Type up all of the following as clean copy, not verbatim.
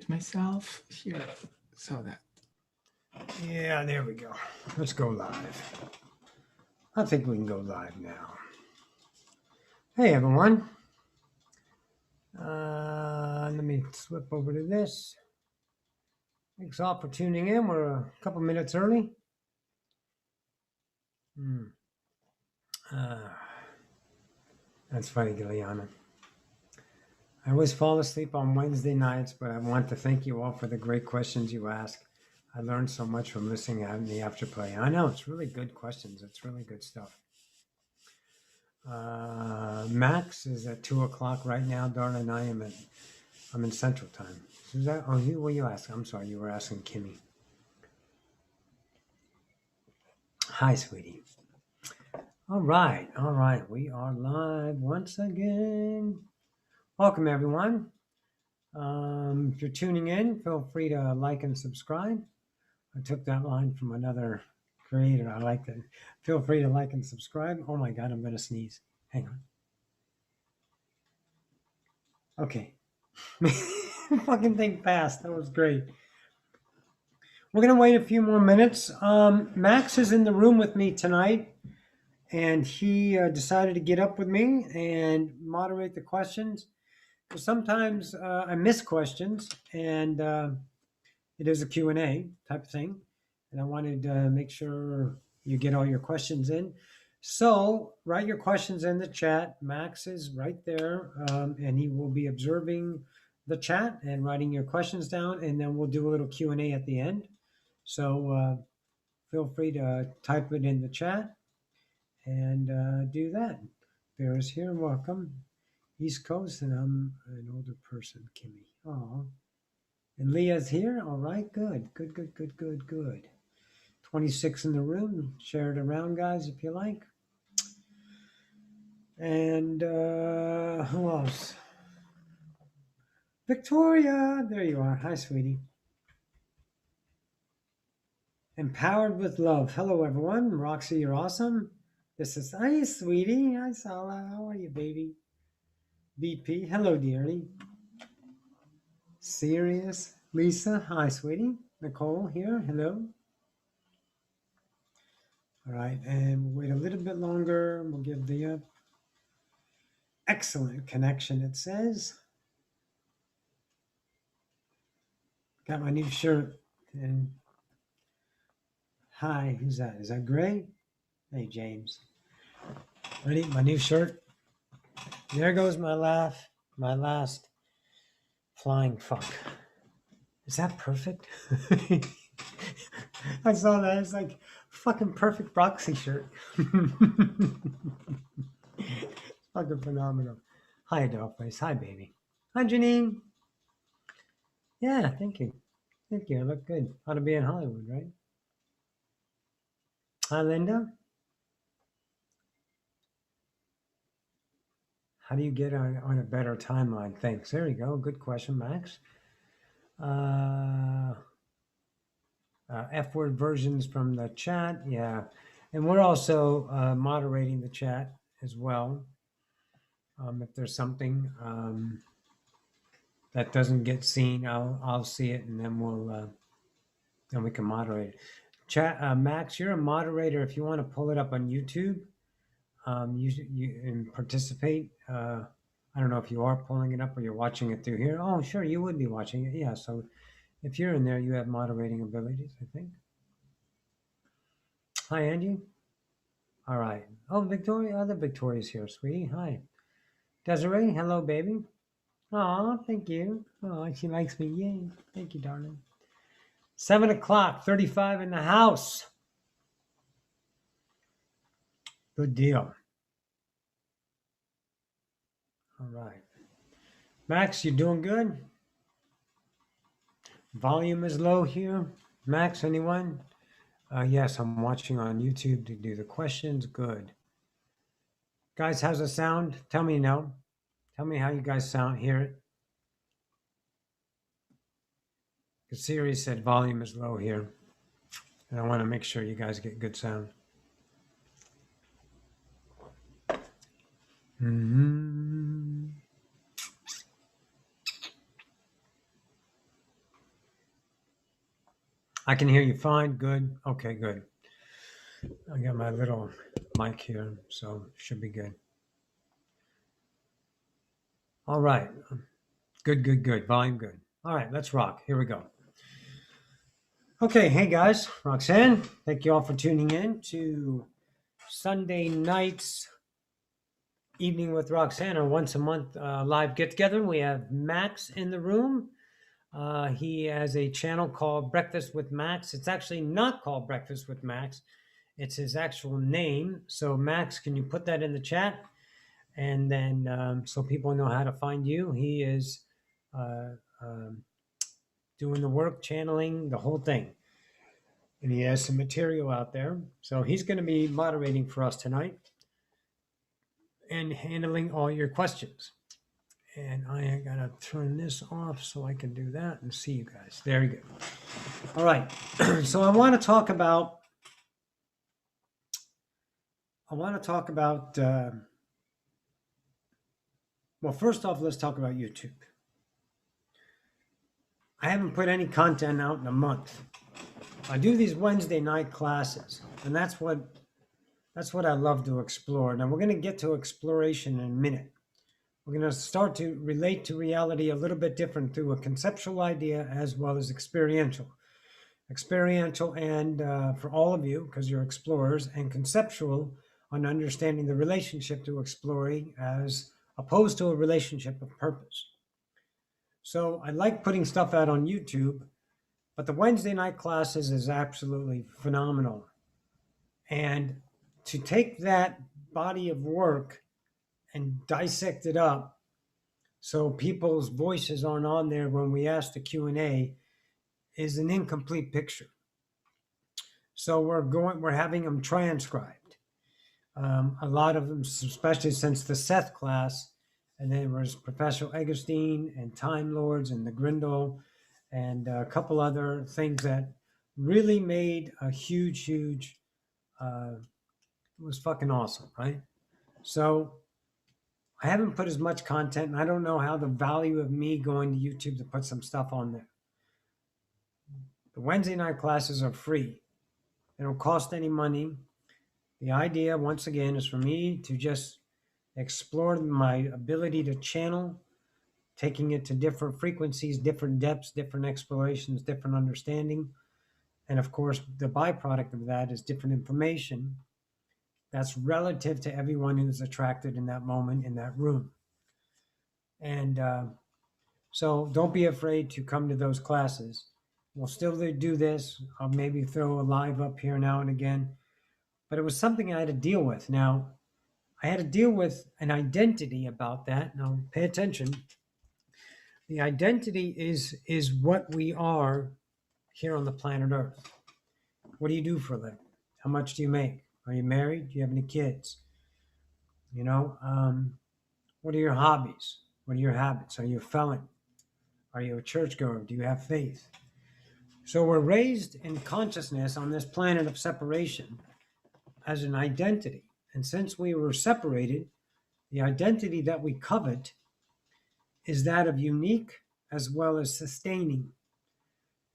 mute myself here so that. Yeah, there we go. Let's go live. I think we can go live now. Hey, everyone. Let me flip over to this. Thanks all for tuning in. We're a couple minutes early. That's funny, Giuliana. I always fall asleep on Wednesday nights, but I want to thank you all for the great questions you ask. I learned so much from listening out in the afterplay. I know, it's really good questions. It's really good stuff. Max is at 2 o'clock right now, darling. I'm in Central Time. Is that? Oh, what you asking? I'm sorry, you were asking Kimmy. Hi, sweetie. All right. We are live once again. Welcome, everyone. If you're tuning in, feel free to like and subscribe. I took that line from another creator. I like that. Feel free to like and subscribe. Oh my God, I'm going to sneeze. Hang on. Okay. Fucking thing passed. That was great. We're going to wait a few more minutes. Max is in the room with me tonight, and he decided to get up with me and moderate the questions. Because sometimes I miss questions, and it is a Q&A type of thing. And I wanted to make sure you get all your questions in. So write your questions in the chat. Max is right there, and he will be observing the chat and writing your questions down, and then we'll do a little Q&A at the end. So feel free to type it in the chat and do that. Bear's here, welcome. East Coast, and I'm an older person, Kimmy. Oh, and Leah's here. All right, good. 26 in the room. Share it around, guys, if you like. And who else? Victoria, there you are. Hi, sweetie. Empowered with love. Hello, everyone. Roxy, you're awesome. This is, hi, sweetie. Hi, Sala. How are you, baby? VP, hello, dearie. Serious. Lisa, hi, sweetie. Nicole here, hello. All right, and we'll wait a little bit longer. We'll give the excellent connection, it says. Got my new shirt. And hi, who's that? Is that Gray? Hey, James. Ready? My new shirt. There goes my laugh. My last flying fuck. Is that perfect? I saw that. It's like fucking perfect Roxy shirt. Fucking phenomenal. Hi, Dollface. Hi, baby. Hi, Janine. Yeah, thank you. Thank you. I look good. Ought to be in Hollywood, right? Hi, Linda. How do you get on a better timeline? Thanks. There you go. Good question, Max. F-word versions from the chat. Yeah. And we're also moderating the chat as well. If there's something that doesn't get seen, I'll see it, and then then we can moderate it. Chat, Max, you're a moderator. If you want to pull it up on YouTube, you and participate. I don't know if you are pulling it up or you're watching it through here. Oh, sure, you would be watching it. Yeah, so if you're in there, you have moderating abilities, I think. Hi, Angie. All right. Oh, Victoria, other Victoria's here, sweetie. Hi. Desiree, hello, baby. Oh, thank you. Oh, she likes me. Yay. Thank you, darling. 7 o'clock, 35 in the house. Good deal. All right. Max, you doing good? Volume is low here. Max, anyone? Yes, I'm watching on YouTube to do the questions. Good. Guys, how's it sound? Tell me now. Tell me how you guys sound. Hear it. The Siri said volume is low here. And I want to make sure you guys get good sound. I can hear you fine. Good. Okay, good. I got my little mic here, so should be good. All right. Good, good, good. Volume good. All right, let's rock. Here we go. Okay, hey guys, Roxanne. Thank you all for tuning in to Sunday night's Evening with Roxanne, our once a month live get together. We have Max in the room. He has a channel called Breakfast with Max. It's actually not called Breakfast with Max. It's his actual name. So Max, can you put that in the chat? And then so people know how to find you. He is uh, um, doing the work, channeling, the whole thing. And he has some material out there. So he's going to be moderating for us tonight and handling all your questions. And I got to turn this off so I can do that and see you guys. There you go. All right. So I want to talk about well, first off, let's talk about YouTube. I haven't put any content out in a month. I do these Wednesday night classes, and that's what I love to explore. Now we're going to get to exploration in a minute. We're going to start to relate to reality a little bit different through a conceptual idea as well as experiential. Experiential and for all of you, because you're explorers, and conceptual on understanding the relationship to exploring as opposed to a relationship of purpose. So I like putting stuff out on YouTube, but the Wednesday night classes is absolutely phenomenal. And to take that body of work and dissect it up so people's voices aren't on there when we ask the Q&A is an incomplete picture. So we're having them transcribed. A lot of them, especially since the Seth class, and then there was Professor Eggerstein and Time Lords and the Grindel and a couple other things that really made a huge, it was fucking awesome, right? So I haven't put as much content, and I don't know how the value of me going to YouTube to put some stuff on there. The Wednesday night classes are free. They don't cost any money. The idea, once again, is for me to just explore my ability to channel, taking it to different frequencies, different depths, different explorations, different understanding. And of course, the byproduct of that is different information that's relative to everyone who's attracted in that moment in that room. And so don't be afraid to come to those classes. We'll still do this. I'll maybe throw a live up here now and again. But it was something I had to deal with. Now, I had to deal with an identity about that. Now, pay attention. The identity is what we are here on the planet Earth. What do you do for a living? How much do you make? Are you married? Do you have any kids? What are your hobbies? What are your habits? Are you a felon? Are you a churchgoer? Do you have faith? So we're raised in consciousness on this planet of separation as an identity. And since we were separated, the identity that we covet is that of unique as well as sustaining.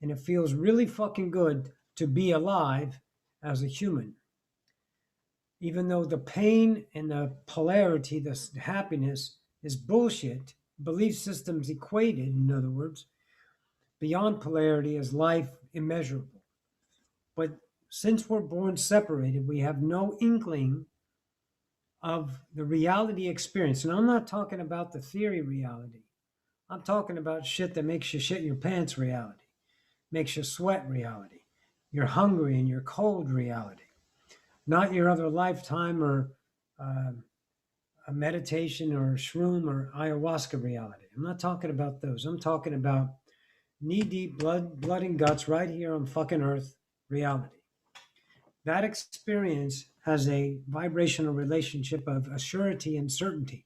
And it feels really fucking good to be alive as a human. Even though the pain and the polarity, the happiness is bullshit, belief systems equated, in other words, beyond polarity is life immeasurable. But since we're born separated, we have no inkling of the reality experience. And I'm not talking about the theory reality. I'm talking about shit that makes you shit your pants reality, makes you sweat reality. You're hungry and you're cold reality. Not your other lifetime or a meditation or shroom or ayahuasca reality. I'm not talking about those. I'm talking about knee-deep blood and guts right here on fucking Earth reality. That experience has a vibrational relationship of assurity and certainty.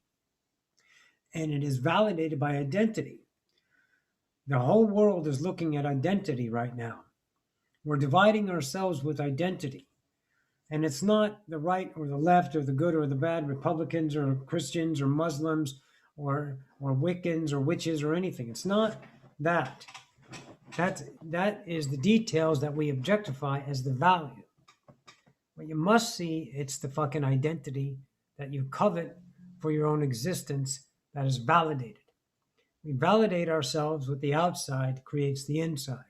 And it is validated by identity. The whole world is looking at identity right now. We're dividing ourselves with identity. And it's not the right or the left or the good or the bad, Republicans or Christians or Muslims or Wiccans or witches or anything. It's not that. That is the details that we objectify as the value. What you must see, it's the fucking identity that you covet for your own existence that is validated. We validate ourselves with the outside creates the inside.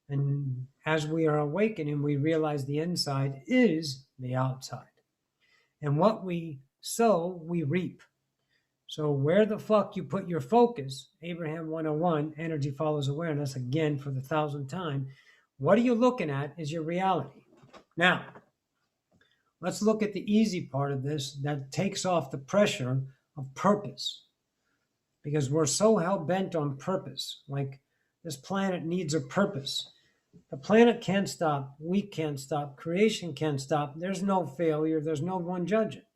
And as we are awakening, we realize the inside is the outside. And what we sow, we reap. So where the fuck you put your focus, Abraham 101, energy follows awareness, again for the 1,000th time, what are you looking at is your reality. Now, let's look at the easy part of this that takes off the pressure of purpose. Because we're so hell-bent on purpose, like this planet needs a purpose. The planet can't stop, we can't stop, creation can't stop. There's no failure, there's no one judging.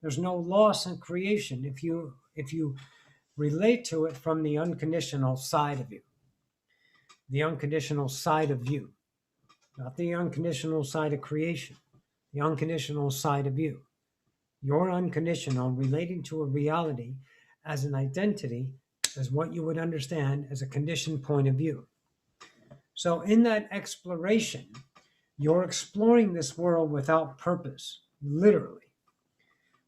There's no loss in creation if you relate to it from the unconditional side of you. The unconditional side of you. Not the unconditional side of creation. The unconditional side of you. Your unconditional relating to a reality as an identity is what you would understand as a conditioned point of view. So in that exploration, you're exploring this world without purpose, literally.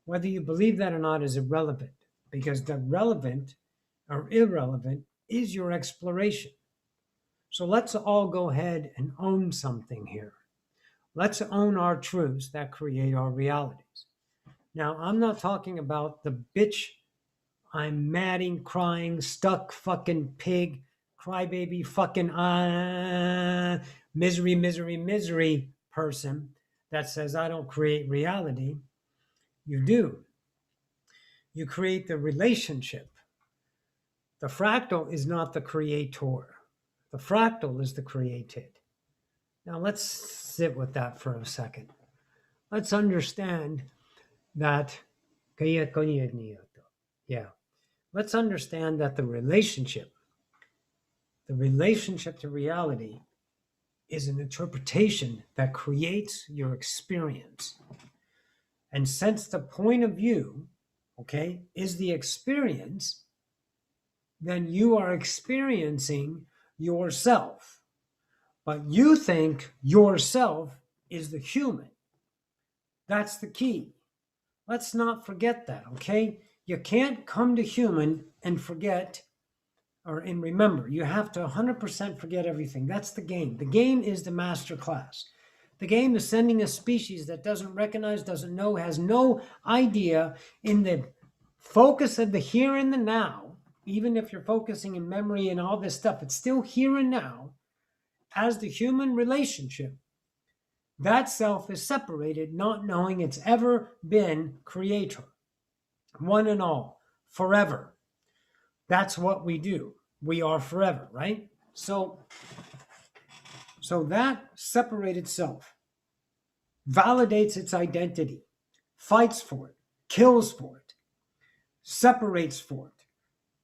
Whether you believe that or not is irrelevant, because the relevant or irrelevant is your exploration. So let's all go ahead and own something here. Let's own our truths that create our realities. Now, I'm not talking about the bitch, I'm madding, crying, stuck fucking pig, crybaby fucking misery person that says I don't create reality. You do. You create the relationship. The fractal is not the creator. The fractal is the created. Now let's sit with that for a second. Let's understand that, let's understand that the relationship to reality is an interpretation that creates your experience. And since the point of view, okay, is the experience, then you are experiencing yourself. But you think yourself is the human. That's the key. Let's not forget that, okay? You can't come to human and forget and remember. You have to 100% forget everything. That's the game. The game is the master class. The game is sending a species that doesn't recognize, doesn't know, has no idea in the focus of the here and the now. Even if you're focusing in memory and all this stuff, it's still here and now. As the human relationship, that self is separated, not knowing it's ever been creator. One and all, forever. That's what we do. We are forever, right? So that separated self validates its identity, fights for it, kills for it, separates for it,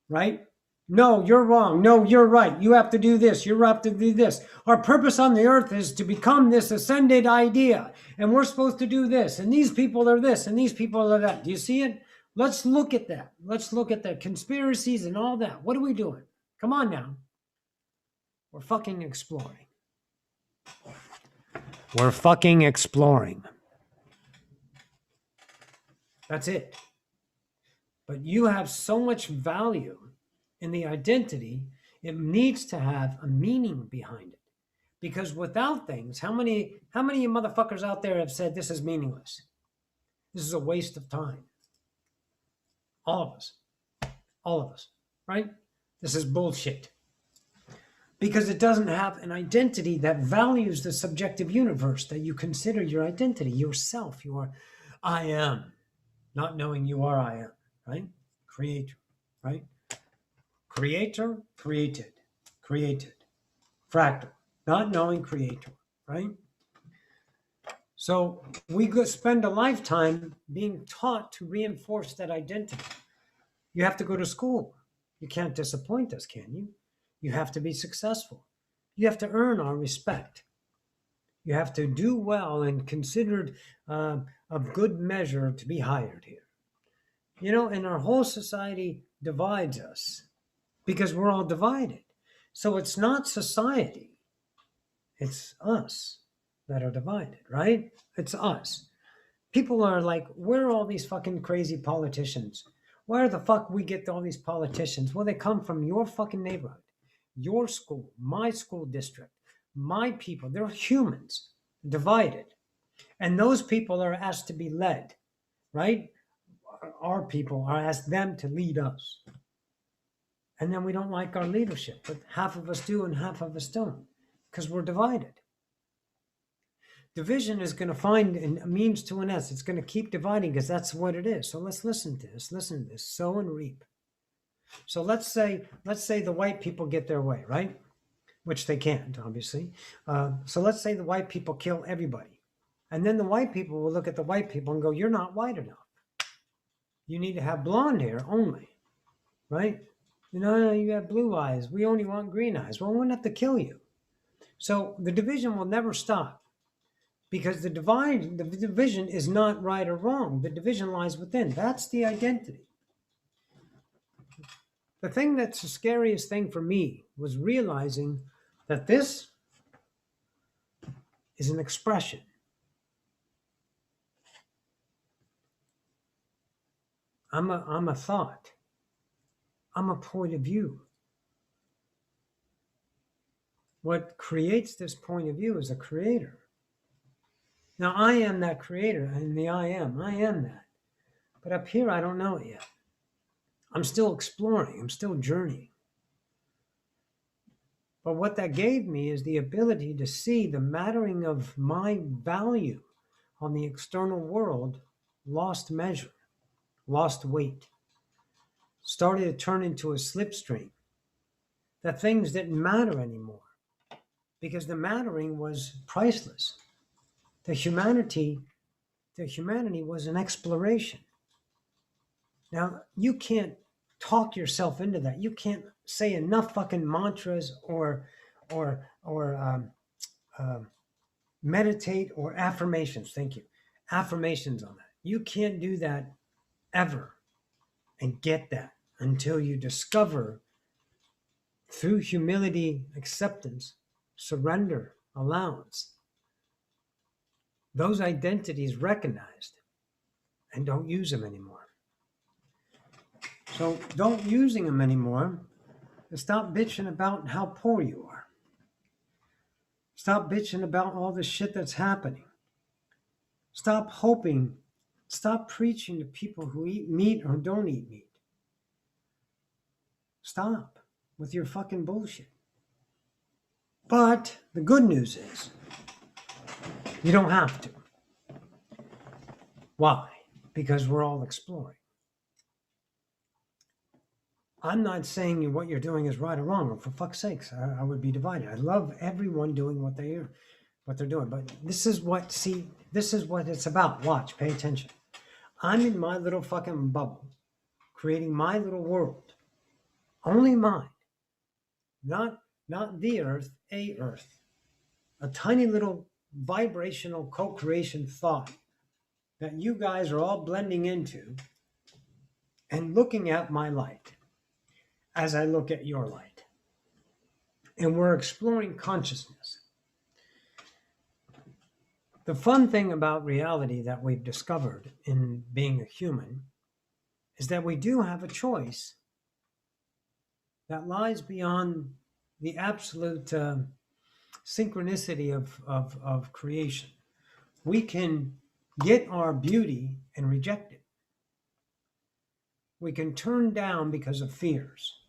right? No, you're wrong. No, you're right. You have to do this. You have to do this. Our purpose on the earth is to become this ascended idea. And we're supposed to do this. And these people are this. And these people are that. Do you see it? Let's look at that. Let's look at the conspiracies and all that. What are we doing? Come on now. We're fucking exploring. We're fucking exploring. That's it. But you have so much value in the identity, it needs to have a meaning behind it. Because without things, how many motherfuckers out there have said this is meaningless? This is a waste of time. All of us, right? This is bullshit. Because it doesn't have an identity that values the subjective universe that you consider your identity, yourself, your I am, not knowing you are I am, right? Creator, right? Creator, created. Fractal, not knowing creator, right? So we could spend a lifetime being taught to reinforce that identity. You have to go to school. You can't disappoint us, can you? You have to be successful. You have to earn our respect. You have to do well and considered of good measure to be hired here. You know, and our whole society divides us because we're all divided. So it's not society, it's us that are divided, right? It's us. People are like, where are all these fucking crazy politicians? Where the fuck we get all these politicians? Well, they come from your fucking neighborhood, your school, my school district, my people. They're humans, divided. And those people are asked to be led, right? Our people are asked them to lead us. And then we don't like our leadership, but half of us do and half of us don't because we're divided. Division is going to find a means to an S. It's going to keep dividing because that's what it is. So let's listen to this. Listen to this. Sow and reap. So let's say the white people get their way, right? Which they can't, obviously. So let's say the white people kill everybody. And then the white people will look at the white people and go, you're not white enough. You need to have blonde hair only, right? No, you have blue eyes. We only want green eyes. Well, we won't have to kill you. So the division will never stop. Because the division is not right or wrong. The division lies within. That's the identity. The thing that's the scariest thing for me was realizing that this is an expression. I'm a thought. I'm a point of view. What creates this point of view is a creator. Now, I am that creator, and the I am that. But up here, I don't know it yet. I'm still exploring. I'm still journeying. But what that gave me is the ability to see the mattering of my value on the external world lost measure, lost weight, started to turn into a slipstream, that things didn't matter anymore because the mattering was priceless. The humanity was an exploration. Now, you can't talk yourself into that. You can't say enough fucking mantras or meditate or affirmations. Thank you. Affirmations on that. You can't do that ever and get that until you discover through humility, acceptance, surrender, allowance, those identities recognized and don't use them anymore. So don't using them anymore and stop bitching about how poor you are. Stop bitching about all the shit that's happening. Stop hoping. Stop preaching to people who eat meat or don't eat meat. Stop with your fucking bullshit. But the good news is you don't have to. Why? Because we're all exploring. I'm not saying what you're doing is right or wrong, or for fuck's sakes, I would be divided. I love everyone doing what they're doing, but this is what it's about. Watch, pay attention. I'm in my little fucking bubble, creating my little world, only mine, not the earth, a tiny little vibrational co-creation thought that you guys are all blending into and looking at my light as I look at your light. And we're exploring consciousness. The fun thing about reality that we've discovered in being a human is that we do have a choice that lies beyond the absolute synchronicity of creation. We can get our beauty and reject it. We can turn down because of fears.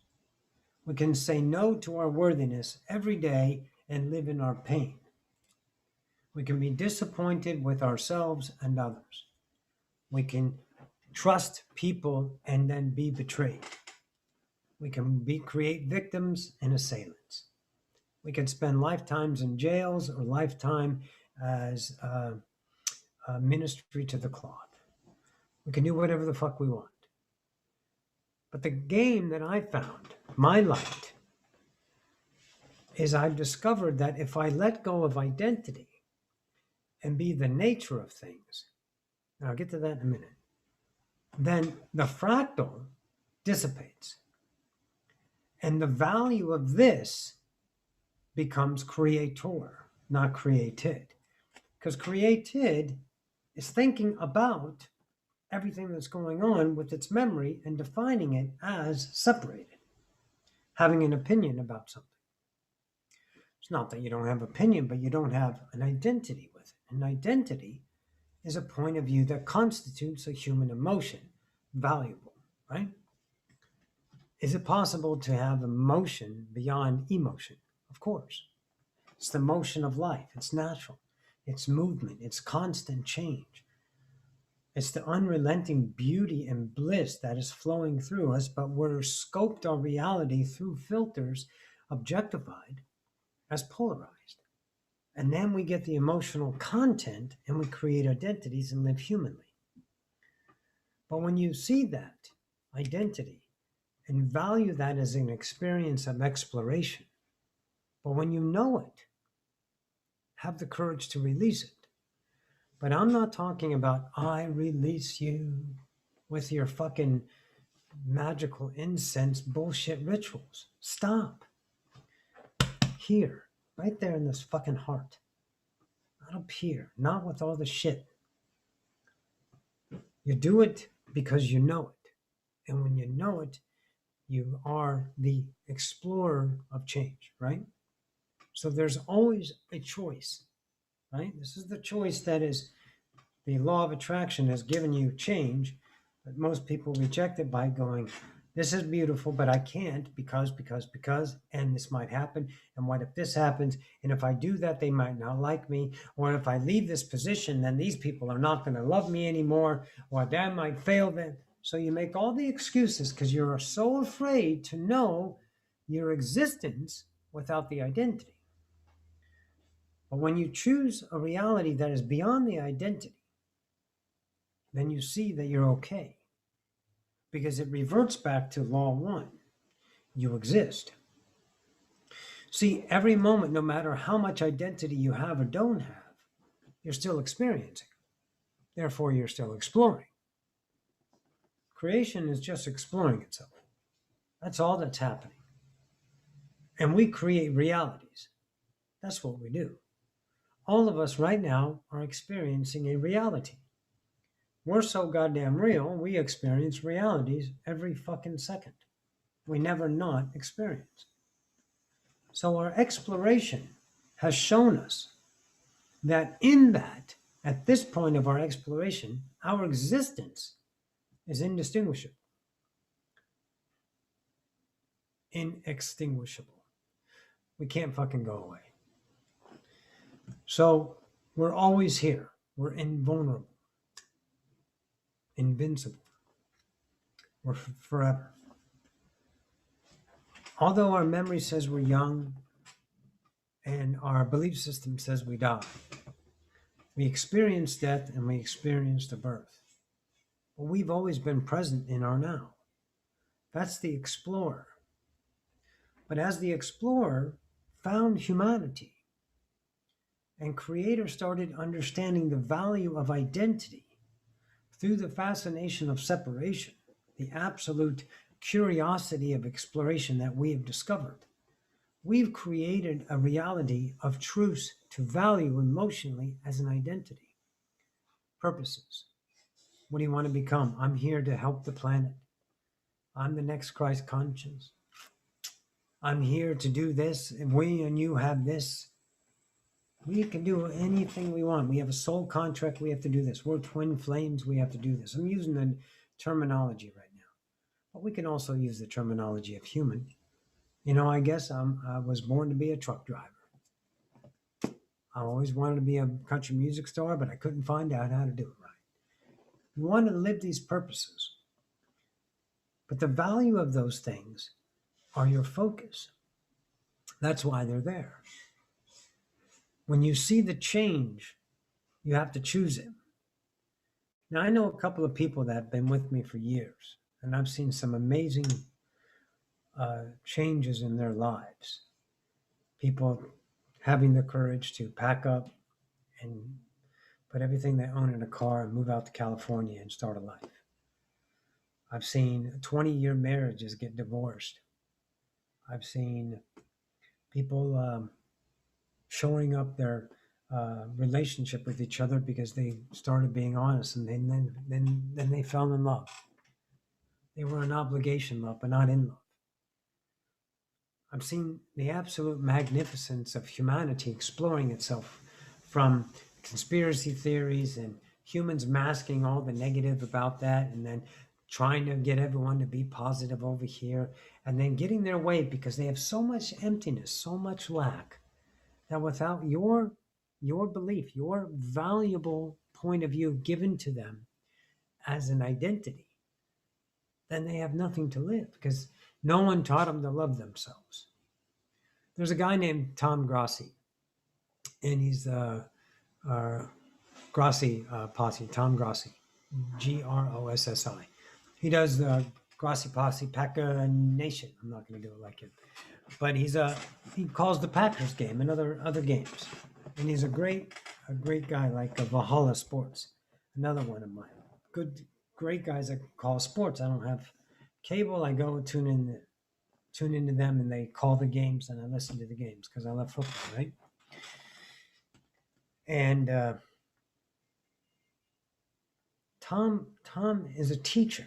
We can say no to our worthiness every day and live in our pain. We can be disappointed with ourselves and others. We can trust people and then be betrayed. We can create victims and assailants. We can spend lifetimes in jails or lifetime as ministry to the cloth. We can do whatever the fuck we want. But the game that I found, my light, is I've discovered that if I let go of identity and be the nature of things, and I'll get to that in a minute, then the fractal dissipates. And the value of this becomes creator, not created. Because created is thinking about everything that's going on with its memory and defining it as separated, having an opinion about something. It's not that you don't have opinion, but you don't have an identity with it. An identity is a point of view that constitutes a human emotion, valuable, right? Is it possible to have emotion beyond emotion? Of course. It's the motion of life. It's natural. It's movement. It's constant change. It's the unrelenting beauty and bliss that is flowing through us, but we're scoped our reality through filters, objectified as polarized. And then we get the emotional content and we create identities and live humanly. But when you see that identity and value that as an experience of exploration, but when you know it, have the courage to release it. But I'm not talking about I release you with your fucking magical incense bullshit rituals. Stop. Here, right there in this fucking heart. Not up here, not with all the shit. You do it because you know it. And when you know it, you are the explorer of change, right? So there's always a choice, right? This is the choice that is the law of attraction has given you change, but most people reject it by going, this is beautiful, but I can't because, and this might happen. And what if this happens? And if I do that, they might not like me. Or if I leave this position, then these people are not going to love me anymore. Or that might fail them. So you make all the excuses because you're so afraid to know your existence without the identity. But when you choose a reality that is beyond the identity, then you see that you're okay. Because it reverts back to law one. You exist. See, every moment, no matter how much identity you have or don't have, you're still experiencing. Therefore, you're still exploring. Creation is just exploring itself. That's all that's happening. And we create realities. That's what we do. All of us right now are experiencing a reality. We're so goddamn real, we experience realities every fucking second. We never not experience. So our exploration has shown us that at this point of our exploration, our existence is indistinguishable. Inextinguishable. We can't fucking go away. So we're always here. We're invulnerable. Invincible. We're forever. Although our memory says we're young and our belief system says we die, we experience death and we experience the birth. But we've always been present in our now. That's the explorer. But as the explorer found humanity and creator started understanding the value of identity through the fascination of separation, the absolute curiosity of exploration that we have discovered, we've created a reality of truce to value emotionally as an identity. Purposes. What do you want to become? I'm here to help the planet. I'm the next Christ conscience. I'm here to do this, and we and you have this. We can do anything we want. We have a soul contract. We have to do this. We're twin flames. We have to do this. I'm using the terminology right now, but we can also use the terminology of human. You know, I guess I was born to be a truck driver. I always wanted to be a country music star, but I couldn't find out how to do it right. You want to live these purposes, but the value of those things are your focus. That's why they're there. When you see the change, you have to choose it. Now, I know a couple of people that have been with me for years, and I've seen some amazing changes in their lives. People having the courage to pack up and put everything they own in a car and move out to California and start a life. I've seen 20-year marriages get divorced. I've seen people shoring up their relationship with each other because they started being honest, and then they fell in love. They were in obligation love, but not in love. I've seen the absolute magnificence of humanity exploring itself from conspiracy theories and humans masking all the negative about that, and then trying to get everyone to be positive over here, and then getting their way because they have so much emptiness, so much lack, that without your belief, your valuable point of view given to them as an identity, then they have nothing to live because no one taught them to love themselves. There's a guy named Tom Grossi, and he's Grossi Posse, Tom Grossi, Grossi. He does the Grossi Posse Packer Nation. I'm not going to do it like him, but he calls the Packers game and other games, and he's a great guy like Valhalla Sports, another one of mine. Great guys that call sports. I don't have cable. I go tune into them, and they call the games, and I listen to the games because I love football, right? And Tom is a teacher,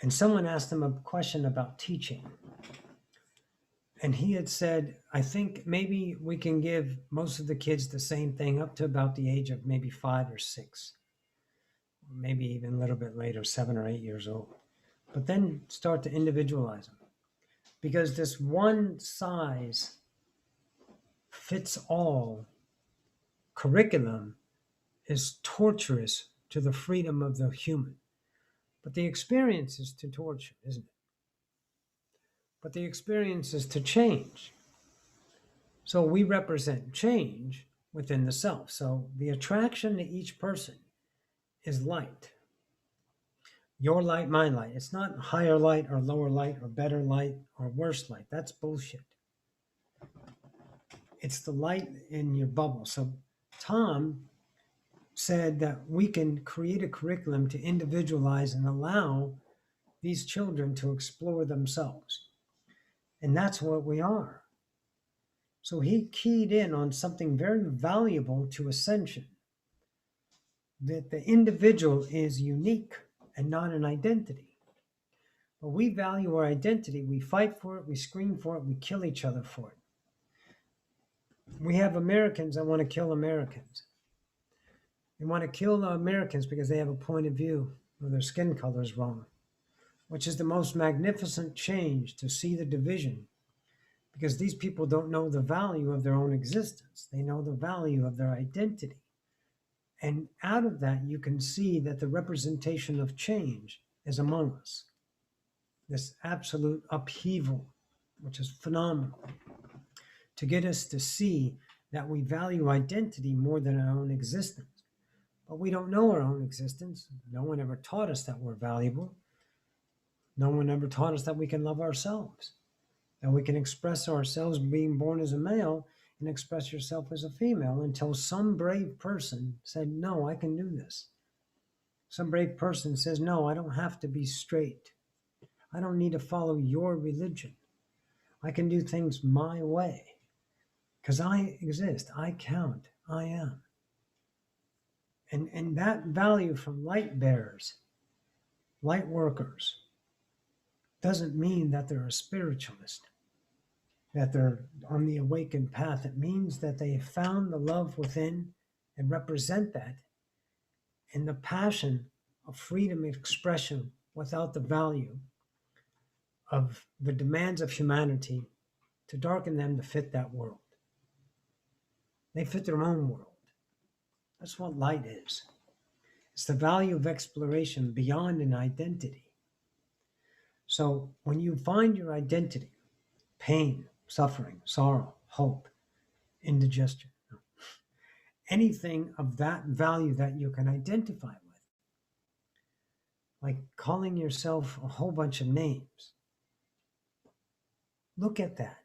and someone asked him a question about teaching, and he had said, I think maybe we can give most of the kids the same thing up to about the age of maybe 5 or 6, maybe even a little bit later, 7 or 8 years old, but then start to individualize them, because this one size fits all curriculum is torturous to the freedom of the human. But the experience is to torture, isn't it? But the experience is to change. So we represent change within the self. So the attraction to each person is light. Your light, my light. It's not higher light or lower light or better light or worse light. That's bullshit. It's the light in your bubble. So Tom said that we can create a curriculum to individualize and allow these children to explore themselves. And that's what we are. So he keyed in on something very valuable to Ascension, that the individual is unique and not an identity. But we value our identity. We fight for it. We scream for it. We kill each other for it. We have Americans that want to kill Americans. They want to kill the Americans because they have a point of view or their skin color is wrong, which is the most magnificent change to see the division, because these people don't know the value of their own existence. They know the value of their identity. And out of that, you can see that the representation of change is among us. This absolute upheaval, which is phenomenal, to get us to see that we value identity more than our own existence. But we don't know our own existence. No one ever taught us that we're valuable. No one ever taught us that we can love ourselves, that we can express ourselves being born as a male and express yourself as a female, until some brave person said, no, I can do this. Some brave person says, no, I don't have to be straight. I don't need to follow your religion. I can do things my way because I exist. I count. I am. And that value from light bearers, light workers, doesn't mean that they're a spiritualist, that they're on the awakened path. It means that they have found the love within and represent that in the passion of freedom of expression without the value of the demands of humanity to darken them to fit that world. They fit their own world. That's what light is. It's the value of exploration beyond an identity. So when you find your identity, pain, suffering, sorrow, hope, indigestion, anything of that value that you can identify with, like calling yourself a whole bunch of names, look at that.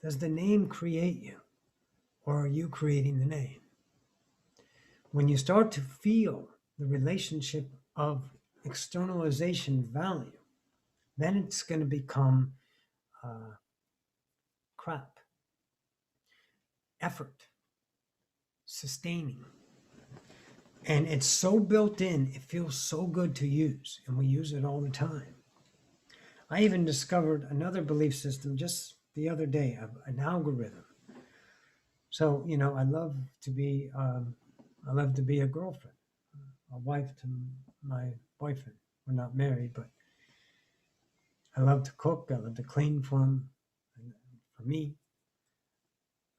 Does the name create you, or are you creating the name? When you start to feel the relationship of externalization value, then it's going to become crap. effort, sustaining. And it's so built in, it feels so good to use, and we use it all the time. I even discovered another belief system just the other day, an algorithm. So, I love to be a girlfriend, a wife to my boyfriend. We're not married, but I love to cook. I love to clean for him, for me.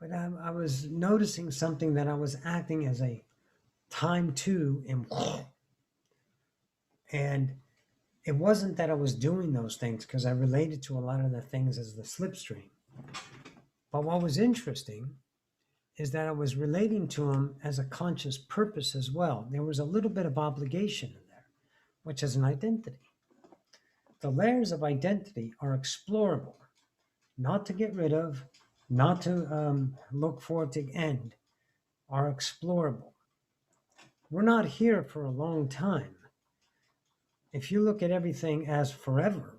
But I was noticing something, that I was acting as a time to, and it wasn't that I was doing those things, because I related to a lot of the things as the slipstream. But what was interesting is that I was relating to them as a conscious purpose as well. There was a little bit of obligation in there, which is an identity. The layers of identity are explorable, not to get rid of, not to look for it to end, are explorable. We're not here for a long time. If you look at everything as forever,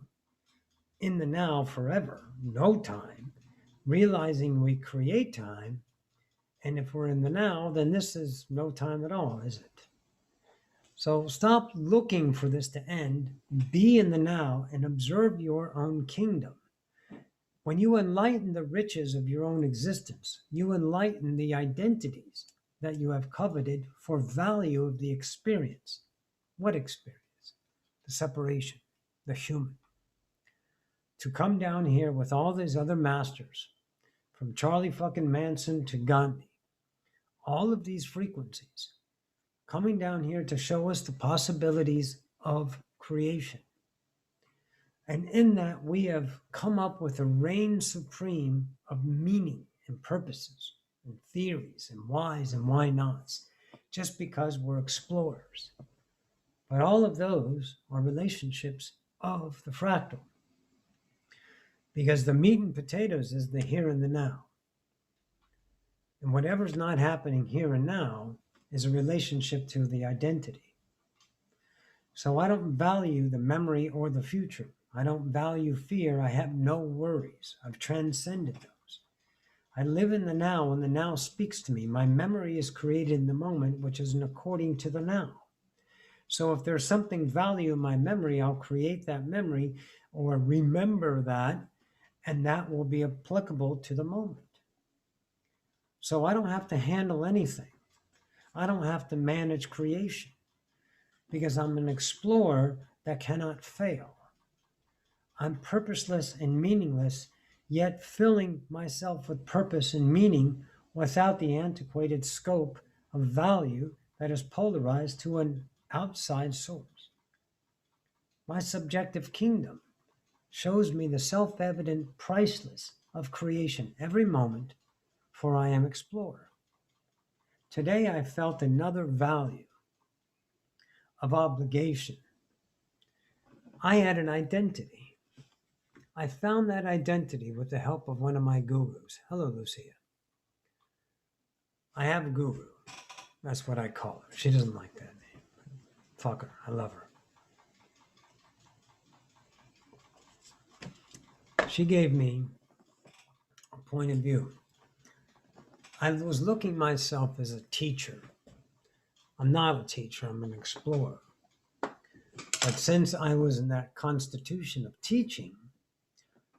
in the now forever, no time, realizing we create time, and if we're in the now, then this is no time at all, is it? So stop looking for this to end, be in the now, and observe your own kingdom. When you enlighten the riches of your own existence, you enlighten the identities that you have coveted for value of the experience. What experience? The separation, the human. To come down here with all these other masters, from Charlie fucking Manson to Gandhi, all of these frequencies, coming down here to show us the possibilities of creation. And in that, we have come up with a reign supreme of meaning and purposes and theories and whys and why nots, just because we're explorers. But all of those are relationships of the fractal. Because the meat and potatoes is the here and the now. And whatever's not happening here and now is a relationship to the identity. So I don't value the memory or the future. I don't value fear. I have no worries. I've transcended those. I live in the now, and the now speaks to me. My memory is created in the moment, which is according to the now. So if there's something value in my memory, I'll create that memory or remember that, and that will be applicable to the moment. So I don't have to handle anything. I don't have to manage creation, because I'm an explorer that cannot fail. I'm purposeless and meaningless, yet filling myself with purpose and meaning without the antiquated scope of value that is polarized to an outside source. My subjective kingdom shows me the self-evident priceless of creation every moment, for I am explorer. Today I felt another value of obligation. I had an identity. I found that identity with the help of one of my gurus. Hello, Lucia. I have a guru. That's what I call her. She doesn't like that name. Fuck her. I love her. She gave me a point of view. I was looking myself as a teacher. I'm not a teacher. I'm an explorer. But since I was in that constitution of teaching,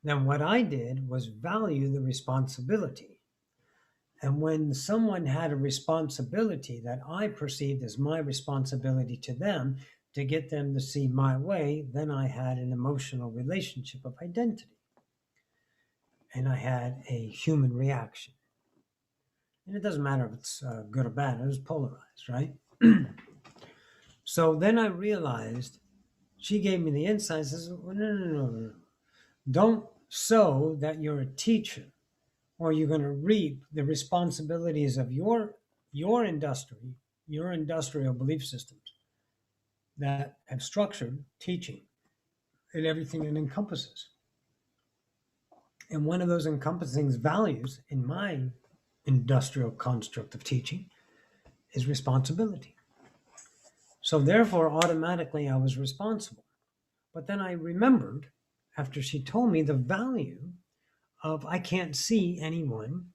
then what I did was value the responsibility. And when someone had a responsibility that I perceived as my responsibility to them, to get them to see my way, then I had an emotional relationship of identity. And I had a human reaction. And it doesn't matter if it's good or bad, it was polarized, right? So then I realized, she gave me the insight, says, well, no. Don't sow that you're a teacher, or you're going to reap the responsibilities of your industry, your industrial belief systems that have structured teaching and everything it encompasses. And one of those encompassing values in my industrial construct of teaching is responsibility. So therefore, automatically I was responsible. But then I remembered, after she told me, the value of I can't see anyone,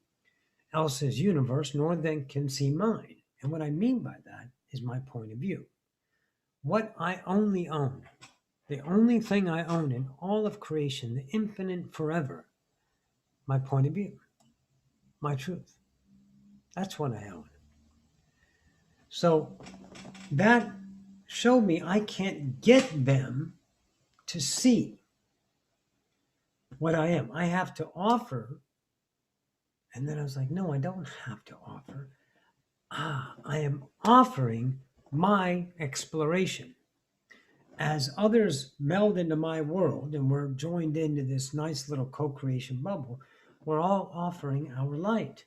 else's universe, nor they can see mine. And what I mean by that is my point of view. What I only own, the only thing I own in all of creation, the infinite forever, my point of view, my truth. That's what I own. So that showed me I can't get them to see what I am. I have to offer. And then I was like, no, I don't have to offer. I am offering my exploration. As others meld into my world and we're joined into this nice little co-creation bubble, we're all offering our light.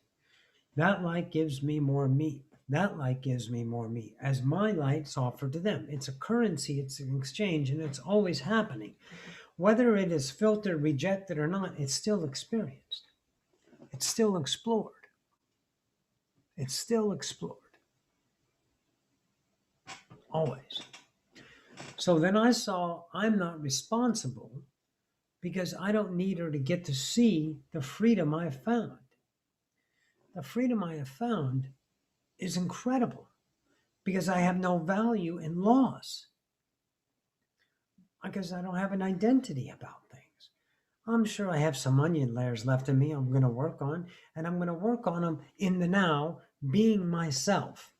That light gives me more me. That light gives me more me. As my light's offered to them. It's a currency, it's an exchange, and it's always happening. Whether it is filtered, rejected, or not, it's still experienced. It's still explored. It's still explored. Always. So then I saw I'm not responsible because I don't need her to get to see the freedom I have found. The freedom I have found is incredible because I have no value in loss. Because I don't have an identity about things. I'm sure I have some onion layers left in me I'm going to work on, and I'm going to work on them in the now, being myself,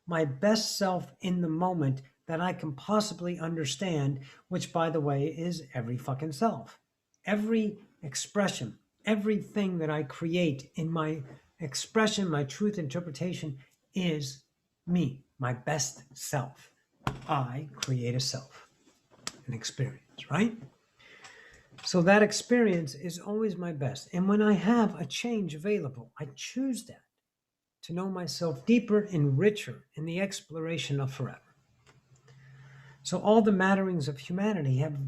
my best self in the moment that I can possibly understand, which, by the way, is every fucking self. Every expression, everything that I create in my expression, my truth interpretation is me, my best self. I create a self, an experience, right? So that experience is always my best. And when I have a change available, I choose that to know myself deeper and richer in the exploration of forever. So all the matterings of humanity have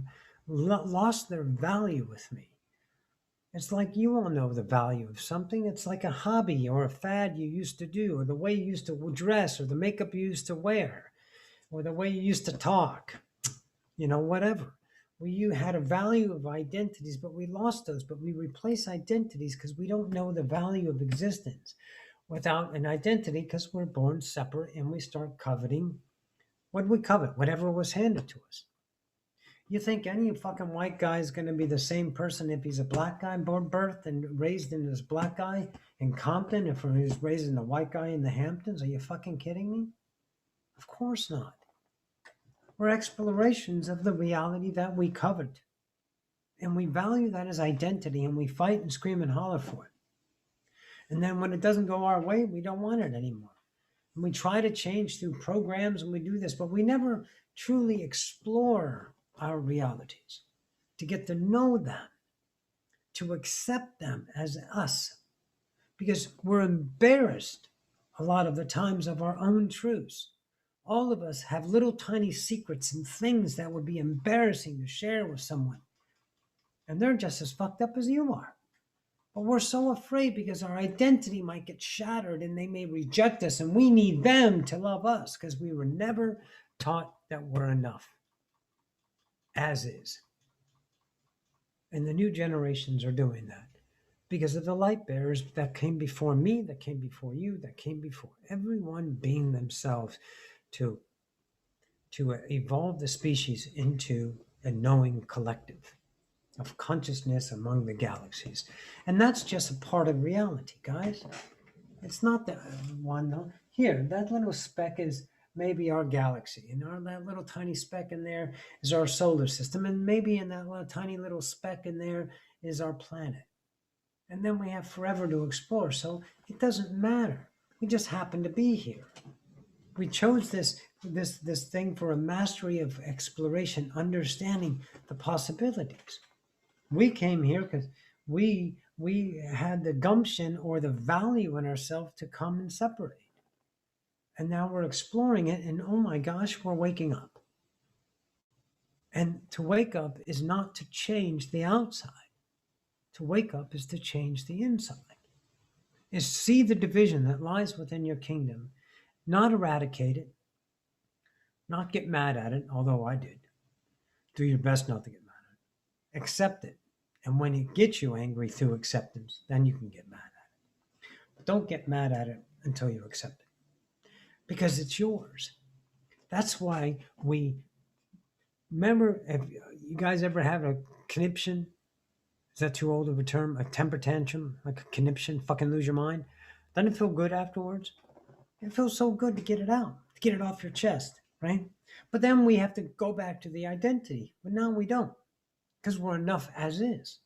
lost their value with me. It's like you all know the value of something. It's like a hobby or a fad you used to do, or the way you used to dress, or the makeup you used to wear, or the way you used to talk, whatever. You had a value of identities, but we lost those. But we replace identities because we don't know the value of existence without an identity because we're born separate and we start coveting. What do we covet? Whatever was handed to us. You think any fucking white guy is going to be the same person if he's a black guy, born, birthed, and raised in this black guy in Compton, if he was raised in a white guy in the Hamptons? Are you fucking kidding me? Of course not. We're explorations of the reality that we covet. And we value that as identity, and we fight and scream and holler for it. And then when it doesn't go our way, we don't want it anymore. And we try to change through programs and we do this, but we never truly explore our realities to get to know them, to accept them as us, because we're embarrassed a lot of the times of our own truths. All of us have little tiny secrets and things that would be embarrassing to share with someone. And they're just as fucked up as you are. But we're so afraid because our identity might get shattered and they may reject us, and we need them to love us because we were never taught that we're enough, as is. And the new generations are doing that because of the light bearers that came before me, that came before you, that came before everyone being themselves to evolve the species into a knowing collective of consciousness among the galaxies. And that's just a part of reality, guys. It's not the one, though. Here, that little speck is maybe our galaxy. And that little tiny speck in there is our solar system. And maybe in that little tiny little speck in there is our planet. And then we have forever to explore. So it doesn't matter. We just happen to be here. We chose this thing for a mastery of exploration, understanding the possibilities. We came here because we had the gumption or the value in ourselves to come and separate. And now we're exploring it, and oh my gosh, we're waking up. And to wake up is not to change the outside. To wake up is to change the inside. Is see the division that lies within your kingdom, not eradicate it, not get mad at it, although I did. Do your best not to get mad at it. Accept it. And when it gets you angry through acceptance, then you can get mad at it. Don't get mad at it until you accept it because it's yours. That's why we remember. If you guys ever have a conniption, is that too old of a term? A temper tantrum, like a conniption, fucking lose your mind. Doesn't it feel good afterwards? It feels so good to get it out, to get it off your chest, right? But then we have to go back to the identity. But now we don't because we're enough as is.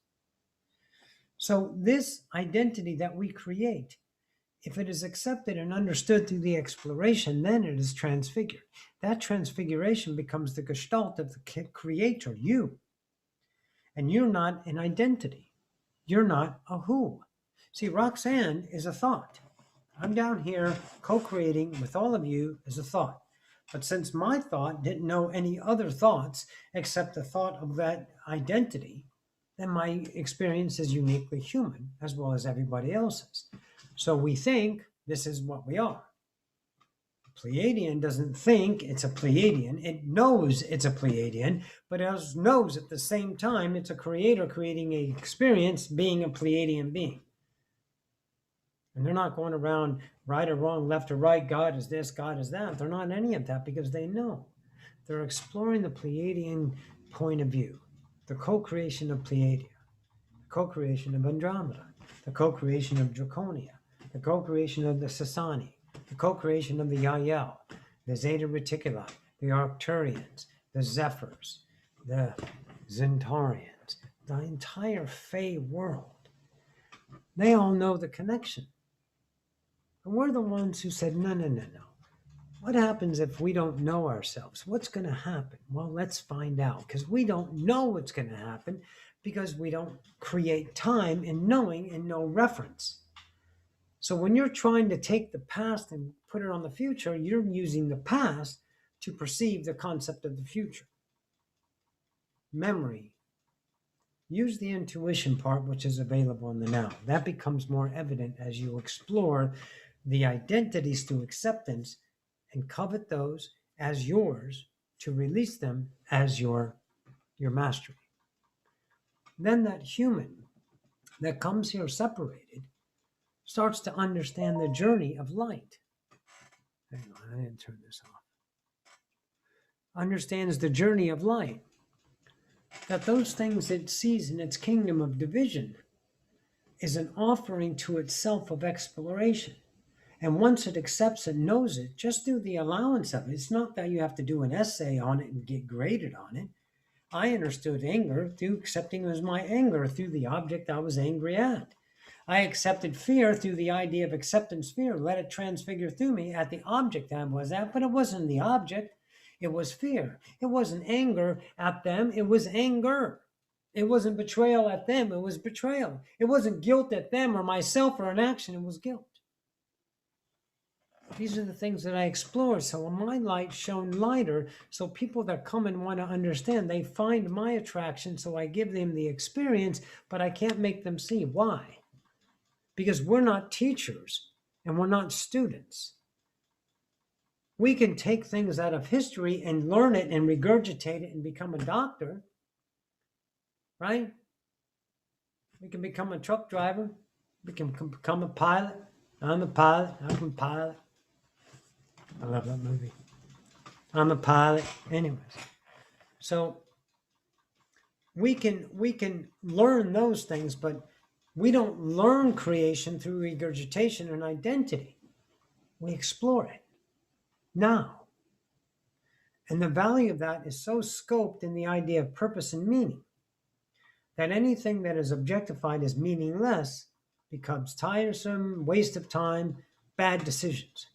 So, this identity that we create, if it is accepted and understood through the exploration, then it is transfigured. That transfiguration becomes the gestalt of the creator, you. And you're not an identity. You're not a who. See, Roxanne is a thought. I'm down here co-creating with all of you as a thought. But since my thought didn't know any other thoughts except the thought of that identity, then my experience is uniquely human as well as everybody else's. So we think this is what we are. A Pleiadian doesn't think it's a Pleiadian. It knows it's a Pleiadian, but it also knows at the same time it's a creator creating an experience being a Pleiadian being. And they're not going around right or wrong, left or right, God is this, God is that. They're not any of that because they know. They're exploring the Pleiadian point of view, the co-creation of Pleiadia, the co-creation of Andromeda, the co-creation of Draconia, the co-creation of the Sasani, the co-creation of the Yael, the Zeta Reticuli, the Arcturians, the Zephyrs, the Centaurians, the entire Fey world. They all know the connection. And we're the ones who said, no. What happens if we don't know ourselves? What's going to happen? Well, let's find out because we don't know what's going to happen because we don't create time in knowing and no reference. So when you're trying to take the past and put it on the future, you're using the past to perceive the concept of the future. Memory. Use the intuition part, which is available in the now. That becomes more evident as you explore the identities through acceptance and covet those as yours to release them as your mastery. Then that human that comes here separated starts to understand the journey of light. Hang on, I didn't turn this off. Understands the journey of light. That those things it sees in its kingdom of division is an offering to itself of exploration. And once it accepts and knows it, just do the allowance of it. It's not that you have to do an essay on it and get graded on it. I understood anger through accepting it as my anger through the object I was angry at. I accepted fear through the idea of acceptance fear. Let it transfigure through me at the object I was at, but it wasn't the object. It was fear. It wasn't anger at them. It was anger. It wasn't betrayal at them. It was betrayal. It wasn't guilt at them or myself or an action. It was guilt. These are the things that I explore. So my light shone lighter. So people that come and want to understand, they find my attraction. So I give them the experience, but I can't make them see why. Because we're not teachers and we're not students. We can take things out of history and learn it and regurgitate it and become a doctor, right? We can become a truck driver. We can become a pilot. I'm a pilot. I'm a pilot. I love that movie. I'm a pilot. Anyways, so we can learn those things, but we don't learn creation through regurgitation and identity. We explore it now. And the value of that is so scoped in the idea of purpose and meaning that anything that is objectified as meaningless becomes tiresome, waste of time, bad decisions.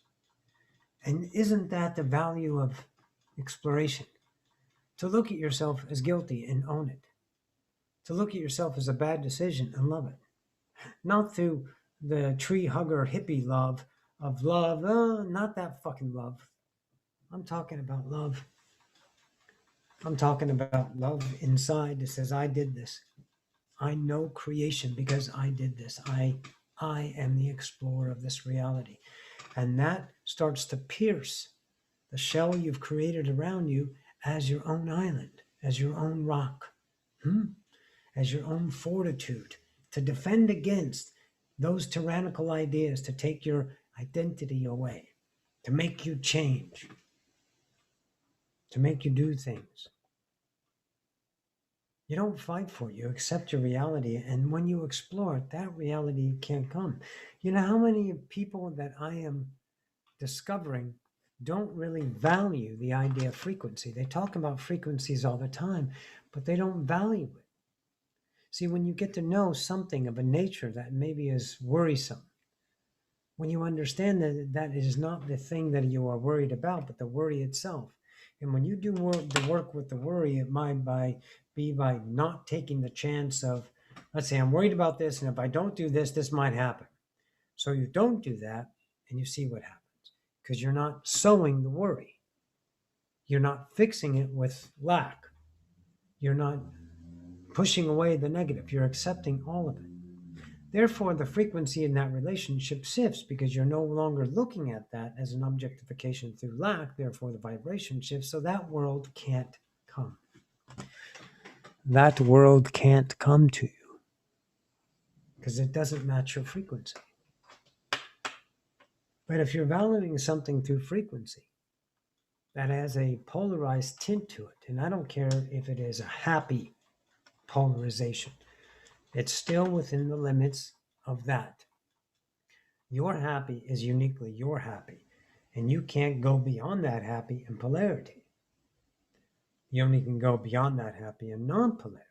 And isn't that the value of exploration? To look at yourself as guilty and own it. To look at yourself as a bad decision and love it. Not through the tree hugger hippie love of love. Not that fucking love. I'm talking about love. I'm talking about love inside that says, I did this. I know creation because I did this. I am the explorer of this reality. And that starts to pierce the shell you've created around you as your own island, as your own rock, as your own fortitude to defend against those tyrannical ideas to take your identity away, to make you change, to make you do things. You don't fight for it. You accept your reality. And when you explore it, that reality can't come. You know how many people that I am discovering don't really value the idea of frequency? They talk about frequencies all the time, but they don't value it. See, when you get to know something of a nature that maybe is worrisome, when you understand that that is not the thing that you are worried about, but the worry itself. And when you do the work with the worry, it might be by not taking the chance of, let's say, I'm worried about this, and if I don't do this, this might happen. So you don't do that, and you see what happens. Because you're not sowing the worry. You're not fixing it with lack. You're not pushing away the negative. You're accepting all of it. Therefore, the frequency in that relationship shifts because you're no longer looking at that as an objectification through lack. Therefore, the vibration shifts. So that world can't come. That world can't come to you because it doesn't match your frequency. But if you're valuing something through frequency that has a polarized tint to it, and I don't care if it is a happy polarization, it's still within the limits of that. Your happy is uniquely your happy, and you can't go beyond that happy in polarity. You only can go beyond that happy in non-polarity,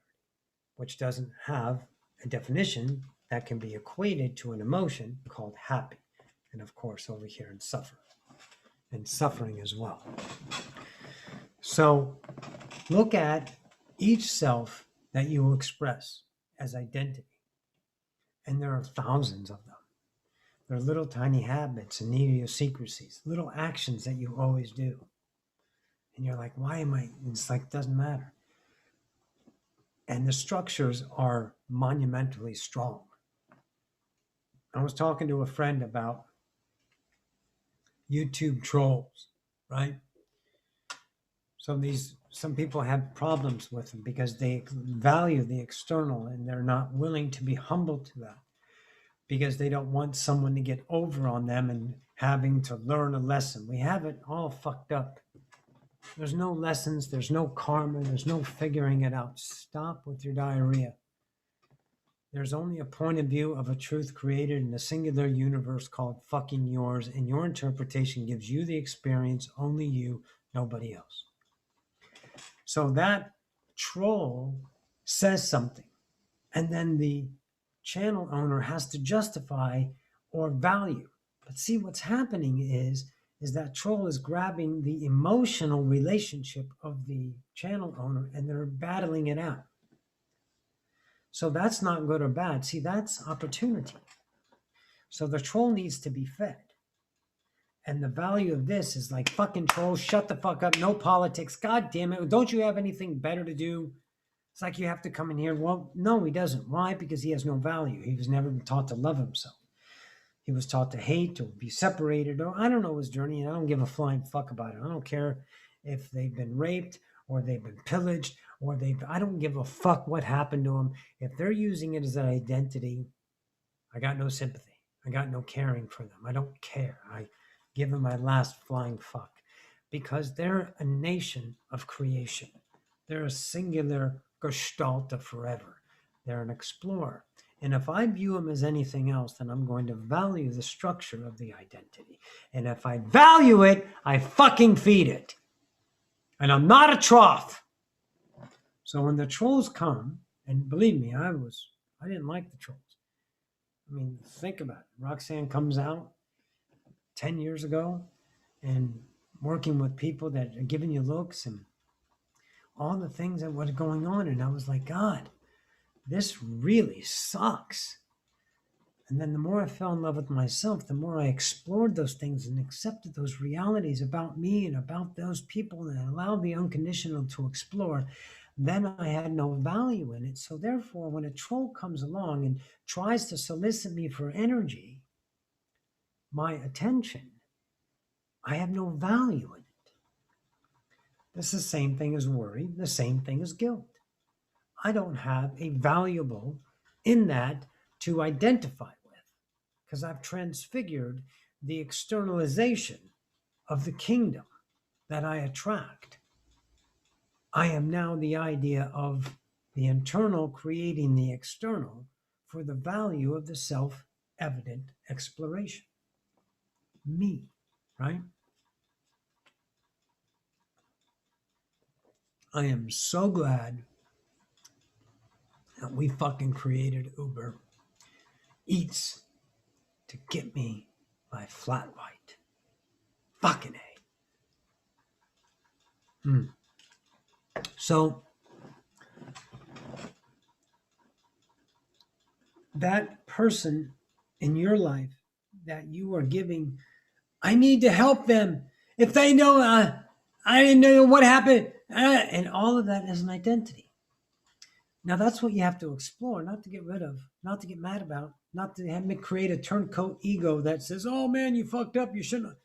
which doesn't have a definition that can be equated to an emotion called happy, and of course over here in suffering as well. So look at each self that you express as identity, and there are thousands of them. There are little tiny habits and idiosyncrasies, little actions that you always do. And you're like, why am I? It's like, doesn't matter. And the structures are monumentally strong. I was talking to a friend about YouTube trolls, right? Some people have problems with them because they value the external and they're not willing to be humble to that, because they don't want someone to get over on them and having to learn a lesson. We have it all fucked up. There's no lessons, there's no karma, there's no figuring it out. Stop with your diarrhea. There's only a point of view of a truth created in a singular universe called fucking yours, and your interpretation gives you the experience, only you, nobody else. So that troll says something, and then the channel owner has to justify or value. But see, what's happening is that troll is grabbing the emotional relationship of the channel owner and they're battling it out. So that's not good or bad. See, that's opportunity. So the troll needs to be fed. And the value of this is like, fucking troll, shut the fuck up, no politics. God damn it. Don't you have anything better to do? It's like you have to come in here. Well, no, he doesn't. Why? Because he has no value. He was never taught to love himself. He was taught to hate or be separated, or I don't know his journey, and I don't give a flying fuck about it. I don't care if they've been raped or they've been pillaged or I don't give a fuck what happened to them. If they're using it as an identity, I got no sympathy. I got no caring for them. I don't care. I give them my last flying fuck because they're a nation of creation. They're a singular gestalt of forever. They're an explorer. And if I view them as anything else, then I'm going to value the structure of the identity. And if I value it, I fucking feed it. And I'm not a trough. So when the trolls come, and believe me, I didn't like the trolls. I mean, think about it. Roxanne comes out 10 years ago and working with people that are giving you looks and all the things that were going on. And I was like, God, this really sucks. And then the more I fell in love with myself, the more I explored those things and accepted those realities about me and about those people, and I allowed the unconditional to explore, then I had no value in it. So therefore, when a troll comes along and tries to solicit me for energy, my attention, I have no value in it. It's the same thing as worry, the same thing as guilt. I don't have a valuable in that to identify with. because I've transfigured the externalization of the kingdom that I attract. I am now the idea of the internal creating the external for the value of the self-evident exploration. Me, right? I am so glad that we fucking created Uber Eats to get me my flat white. Fucking A. So that person in your life that you are giving, I need to help them. If they know, I didn't know what happened. And all of that is an identity. Now that's what you have to explore, not to get rid of, not to get mad about, not to have me create a turncoat ego that says, oh man, you fucked up, you shouldn't.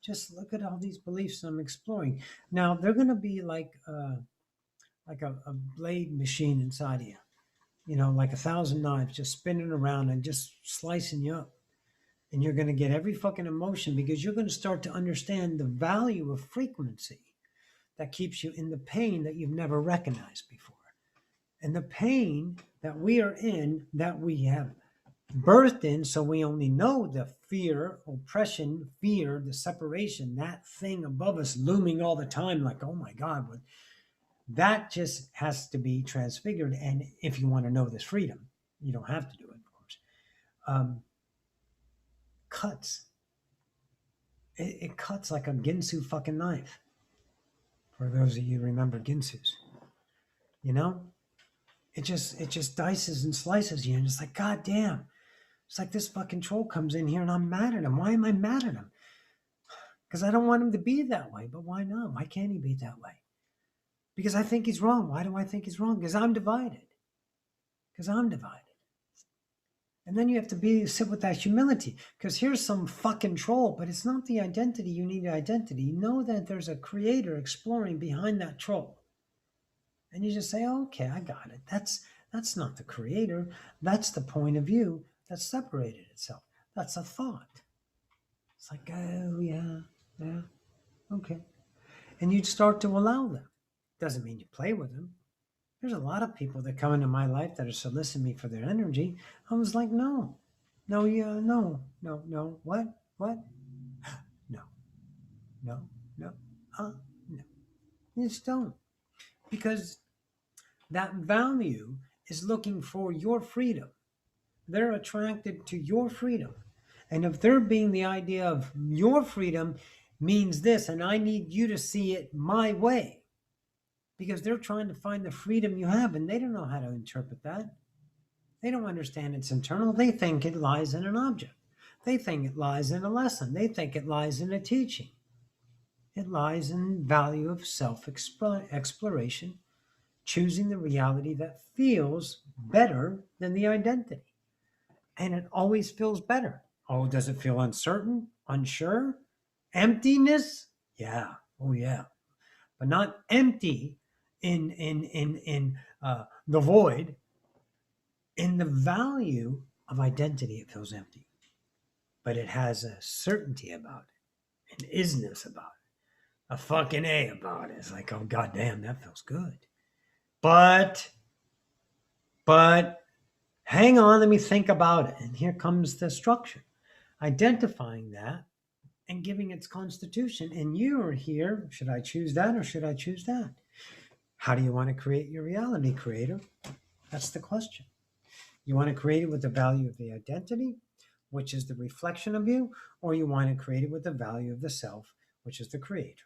Just look at all these beliefs I'm exploring. Now they're going to be like a blade machine inside of you, like 1,000 knives just spinning around and just slicing you up. And you're going to get every fucking emotion because you're going to start to understand the value of frequency that keeps you in the pain that you've never recognized before. And the pain that we are in, that we have birthed in, so we only know the fear, oppression, fear, the separation, that thing above us looming all the time, like, oh my God, that just has to be transfigured. And if you want to know this freedom, you don't have to do it, of course. Cuts. It cuts like a Ginsu fucking knife. For those of you who remember Ginsus, it just dices and slices you, and it's like, God damn. It's like this fucking troll comes in here and I'm mad at him. Why am I mad at him? Because I don't want him to be that way. But why not? Why can't he be that way? Because I think he's wrong. Why do I think he's wrong? Because I'm divided. And then you have to sit with that humility. Because here's some fucking troll, but it's not the identity. You need identity. You know that there's a creator exploring behind that troll. And you just say, oh, okay, I got it. That's not the creator. That's the point of view that separated itself. That's a thought. It's like, oh, yeah, okay. And you'd start to allow them. Doesn't mean you play with them. There's a lot of people that come into my life that are soliciting me for their energy. I was like, no, what? No. You just don't. Because that value is looking for your freedom. They're attracted to your freedom. And if they're being the idea of your freedom means this, and I need you to see it my way, because they're trying to find the freedom you have, and they don't know how to interpret that. They don't understand it's internal. They think it lies in an object. They think it lies in a lesson. They think it lies in a teaching. It lies in value of self-exploration, choosing the reality that feels better than the identity. And it always feels better. Oh, does it feel uncertain, unsure, emptiness? Yeah. Oh, yeah. But not empty in the void. In the value of identity, it feels empty. But it has a certainty about it, an isness about it, a fucking A about it. It's like, oh, goddamn, that feels good. But hang on, let me think about it. And here comes the structure. Identifying that and giving its constitution. And you are here, should I choose that or should I choose that? How do you want to create your reality, creator? That's the question. You want to create it with the value of the identity, which is the reflection of you, or you want to create it with the value of the self, which is the creator.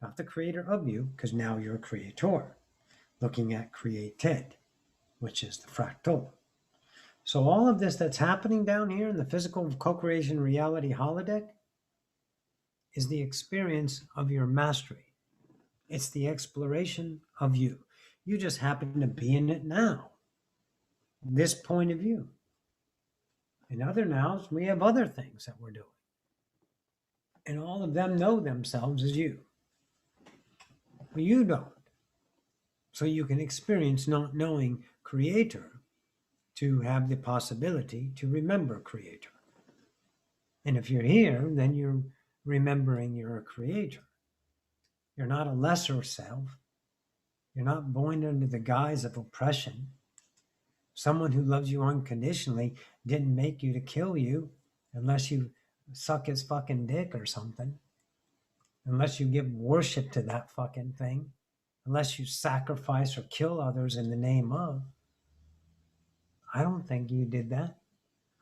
Not the creator of you, because now you're a creator. Looking at created, which is the fractal. So all of this that's happening down here in the physical co-creation reality holodeck is the experience of your mastery. It's the exploration of you. You just happen to be in it now. This point of view. In other nows, we have other things that we're doing. And all of them know themselves as you. But you don't. So you can experience not knowing creator to have the possibility to remember Creator. And if you're here, then you're remembering you're a creator. You're not a lesser self. You're not born under the guise of oppression. Someone who loves you unconditionally didn't make you to kill you unless you suck his fucking dick or something. Unless you give worship to that fucking thing. Unless you sacrifice or kill others in the name of. I don't think you did that.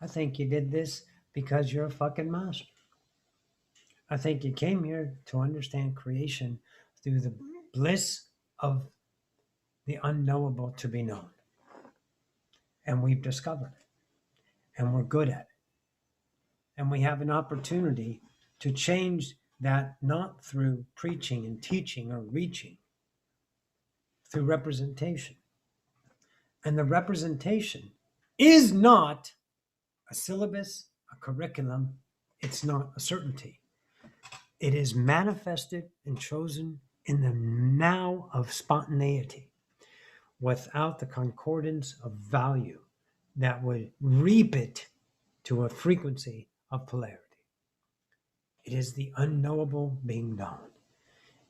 I think you did this because you're a fucking master. I think you came here to understand creation through the bliss of the unknowable to be known. And we've discovered it. And we're good at it. And we have an opportunity to change that, not through preaching and teaching or reaching, through representation. And the representation is not a syllabus, a curriculum. It's not a certainty. It is manifested and chosen in the now of spontaneity, without the concordance of value that would reap it to a frequency of polarity. It is the unknowable being known.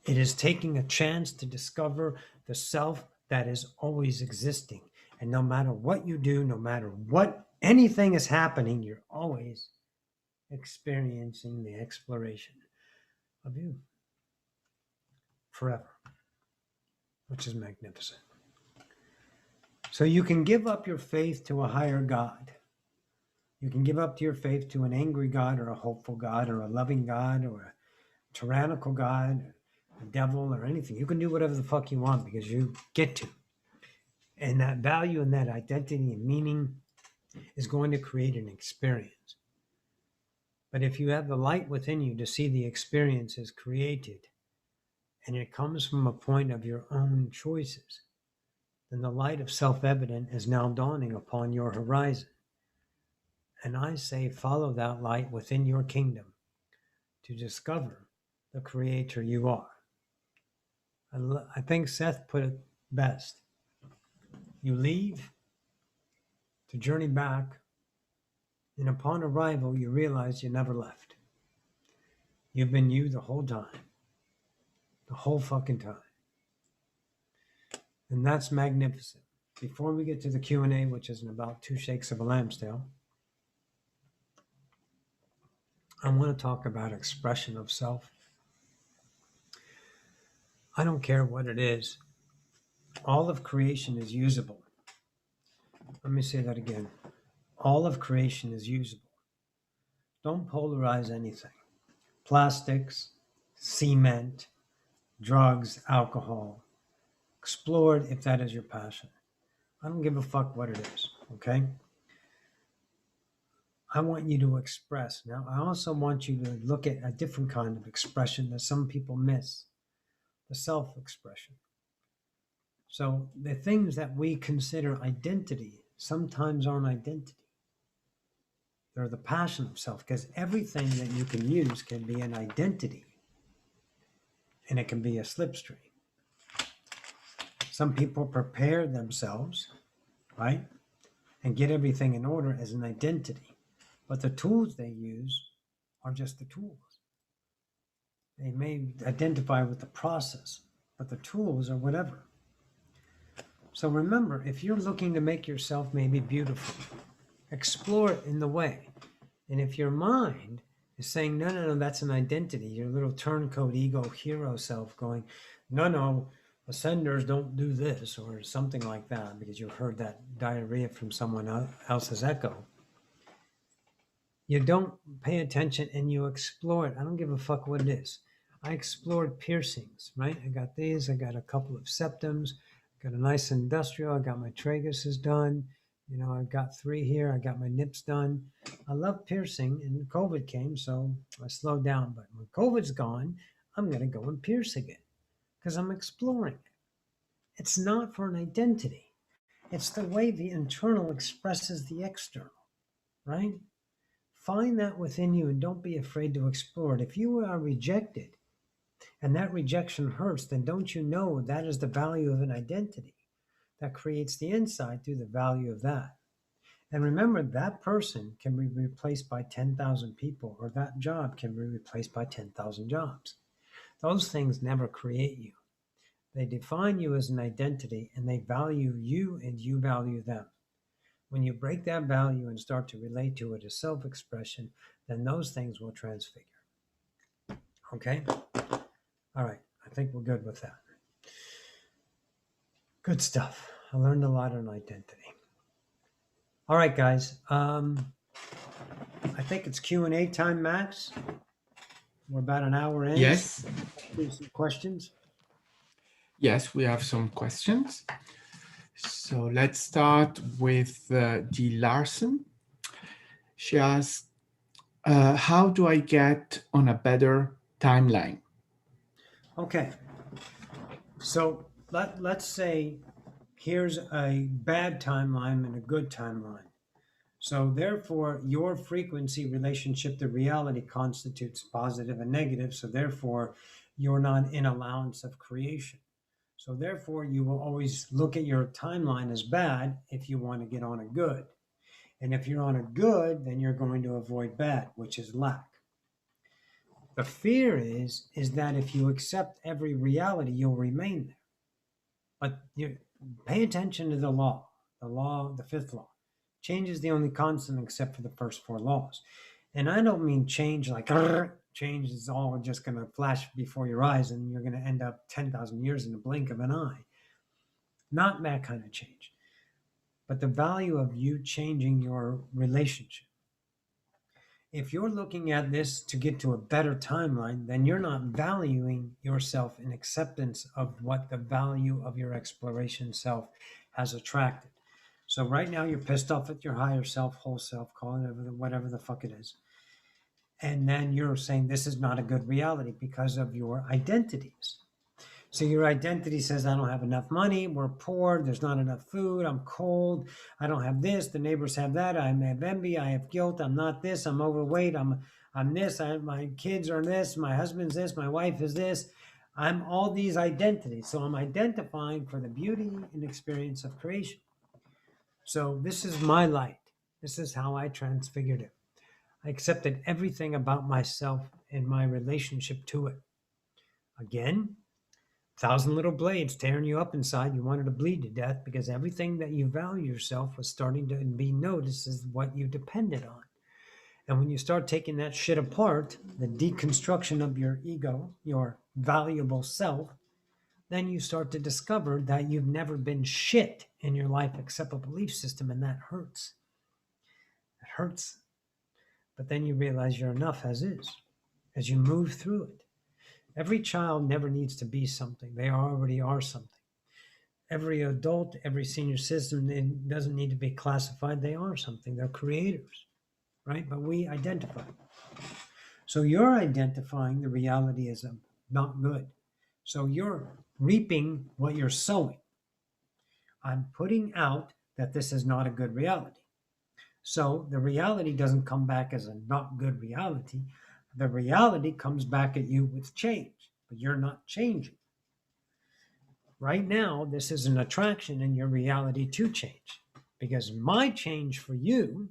It is taking a chance to discover the self that is always existing. And no matter what you do, no matter what anything is happening, you're always experiencing the exploration of you forever, which is magnificent. So you can give up your faith to a higher God. You can give up your faith to an angry God or a hopeful God or a loving God or a tyrannical God, a devil or anything. You can do whatever the fuck you want because you get to. And that value and that identity and meaning is going to create an experience. But if you have the light within you to see the experiences created, and it comes from a point of your own choices, then the light of self-evident is now dawning upon your horizon. And I say, follow that light within your kingdom to discover the creator you are. I think Seth put it best. You leave to journey back, and upon arrival, you realize you never left. You've been you the whole time. The whole fucking time. And that's magnificent. Before we get to the Q&A, which is in about 2 shakes of a lamb's tail, I want to talk about expression of self. I don't care what it is. All of creation is usable. Let me say that again. All of creation is usable. Don't polarize anything. Plastics, cement, drugs, alcohol. Explore it if that is your passion. I don't give a fuck what it is, okay? I want you to express. Now, I also want you to look at a different kind of expression that some people miss, the self-expression. So the things that we consider identity sometimes aren't identity. They're the passion of self, because everything that you can use can be an identity, and it can be a slipstream. Some people prepare themselves, right, and get everything in order as an identity. But the tools they use are just the tools. They may identify with the process, but the tools are whatever. So remember, if you're looking to make yourself maybe beautiful, explore it in the way. And if your mind is saying, no, that's an identity, your little turncoat ego hero self going, no, ascenders don't do this, or something like that, because you heard that diarrhea from someone else's echo. You don't pay attention and you explore it. I don't give a fuck what it is. I explored piercings, right? I got these. I got a couple of septums. Got a nice industrial. I got my traguses done. You know, I've got 3 here. I got my nips done. I love piercing, and COVID came, so I slowed down. But when COVID's gone, I'm going to go and pierce again because I'm exploring it. It's not for an identity. It's the way the internal expresses the external, right? Find that within you and don't be afraid to explore it. If you are rejected and that rejection hurts, then don't you know that is the value of an identity that creates the insight through the value of that. And remember, that person can be replaced by 10,000 people, or that job can be replaced by 10,000 jobs. Those things never create you. They define you as an identity, and they value you and you value them. When you break that value and start to relate to it as self-expression, then those things will transfigure. Okay? All right. I think we're good with that. Good stuff. I learned a lot on identity. All right, guys. I think it's Q&A time, Max. We're about an hour in. Yes. Do some questions. Yes, we have some questions. So let's start with G. Larson. She asks, how do I get on a better timeline? Okay. So let's say here's a bad timeline and a good timeline. So therefore, your frequency relationship to reality constitutes positive and negative. So therefore, you're not in allowance of creation. So therefore, you will always look at your timeline as bad if you want to get on a good. And if you're on a good, then you're going to avoid bad, which is lack. The fear is that if you accept every reality, you'll remain there. But you pay attention to the law, the fifth law. Change is the only constant except for the first four laws. And I don't mean change like change is all just going to flash before your eyes and you're going to end up 10,000 years in the blink of an eye. Not that kind of change. But the value of you changing your relationship. If you're looking at this to get to a better timeline, then you're not valuing yourself in acceptance of what the value of your exploration self has attracted. So right now you're pissed off at your higher self, whole self, call it whatever the fuck it is. And then you're saying this is not a good reality because of your identities. So your identity says, I don't have enough money, we're poor, there's not enough food, I'm cold, I don't have this, the neighbors have that, I have envy, I have guilt, I'm not this, I'm overweight, I'm this, my kids are this, my husband's this, my wife is this. I'm all these identities. So I'm identifying for the beauty and experience of creation. So this is my light. This is how I transfigured it. I accepted everything about myself and my relationship to it. Again, 1,000 little blades tearing you up inside. You wanted to bleed to death because everything that you value yourself was starting to be noticed as what you depended on. And when you start taking that shit apart, the deconstruction of your ego, your valuable self, then you start to discover that you've never been shit in your life except a belief system, and that hurts. It hurts. But then you realize you're enough as is, as you move through it. Every child never needs to be something. They already are something. Every adult, every senior citizen, it doesn't need to be classified. They are something. They're creators, right? But we identify. So you're identifying the reality as not good. So you're reaping what you're sowing. I'm putting out that this is not a good reality. So the reality doesn't come back as a not good reality. The reality comes back at you with change, but you're not changing. Right now, this is an attraction in your reality to change, because my change for you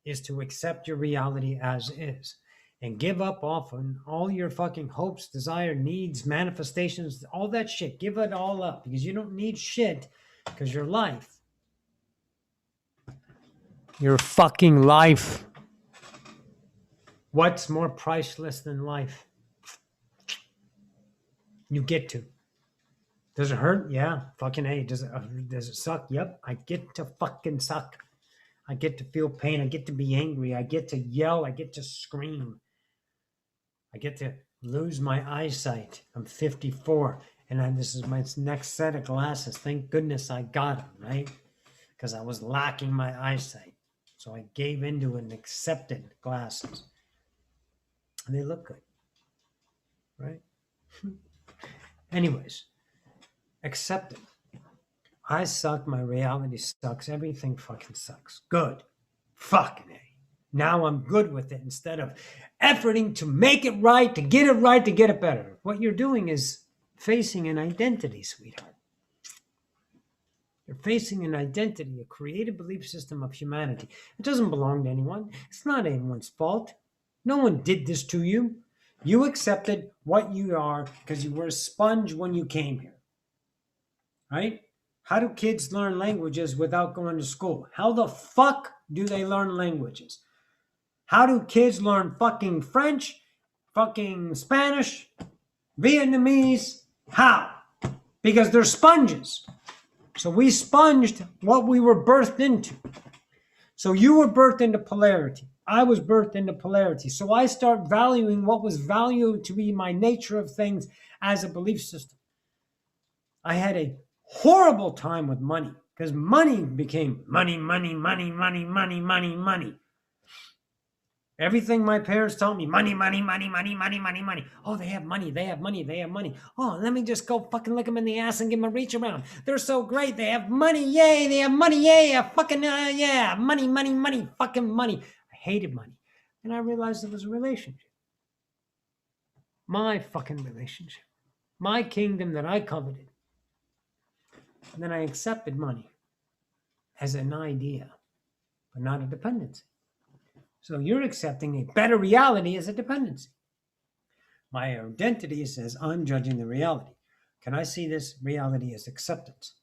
is to accept your reality as is and give up often all your fucking hopes, desire, needs, manifestations, all that shit. Give it all up because you don't need shit, because your life, your fucking life. What's more priceless than life? You get to. Does it hurt? Yeah. Fucking A. Does it suck? Yep. I get to fucking suck. I get to feel pain. I get to be angry. I get to yell. I get to scream. I get to lose my eyesight. I'm 54. And this is my next set of glasses. Thank goodness I got them, right? Because I was lacking my eyesight. So I gave into and accepted glasses. And they look good, right? Anyways, accept it. I suck. My reality sucks. Everything fucking sucks. Good. Fucking A. Now I'm good with it instead of efforting to make it right, to get it better. What you're doing is facing an identity, sweetheart. They're facing an identity, a created belief system of humanity. It doesn't belong to anyone. It's not anyone's fault. No one did this to you. You accepted what you are because you were a sponge when you came here. Right? How do kids learn languages without going to school? How the fuck do they learn languages? How do kids learn fucking French, fucking Spanish, Vietnamese? How? Because they're sponges. So we sponged what we were birthed into. So you were birthed into polarity. I was birthed into polarity. So I start valuing what was valued to be my nature of things as a belief system. I had a horrible time with money because money became money. Everything my parents taught me, money. Oh, they have money. Oh, let me just go fucking lick them in the ass and give them a reach around. They're so great. They have money. Yay. They have money. Yay. Fucking, yeah. Money. Fucking money. I hated money. And I realized it was a relationship. My fucking relationship. My kingdom that I coveted. And then I accepted money as an idea, but not a dependency. So you're accepting a better reality as a dependency. My identity says I'm judging the reality. Can I see this reality as acceptance?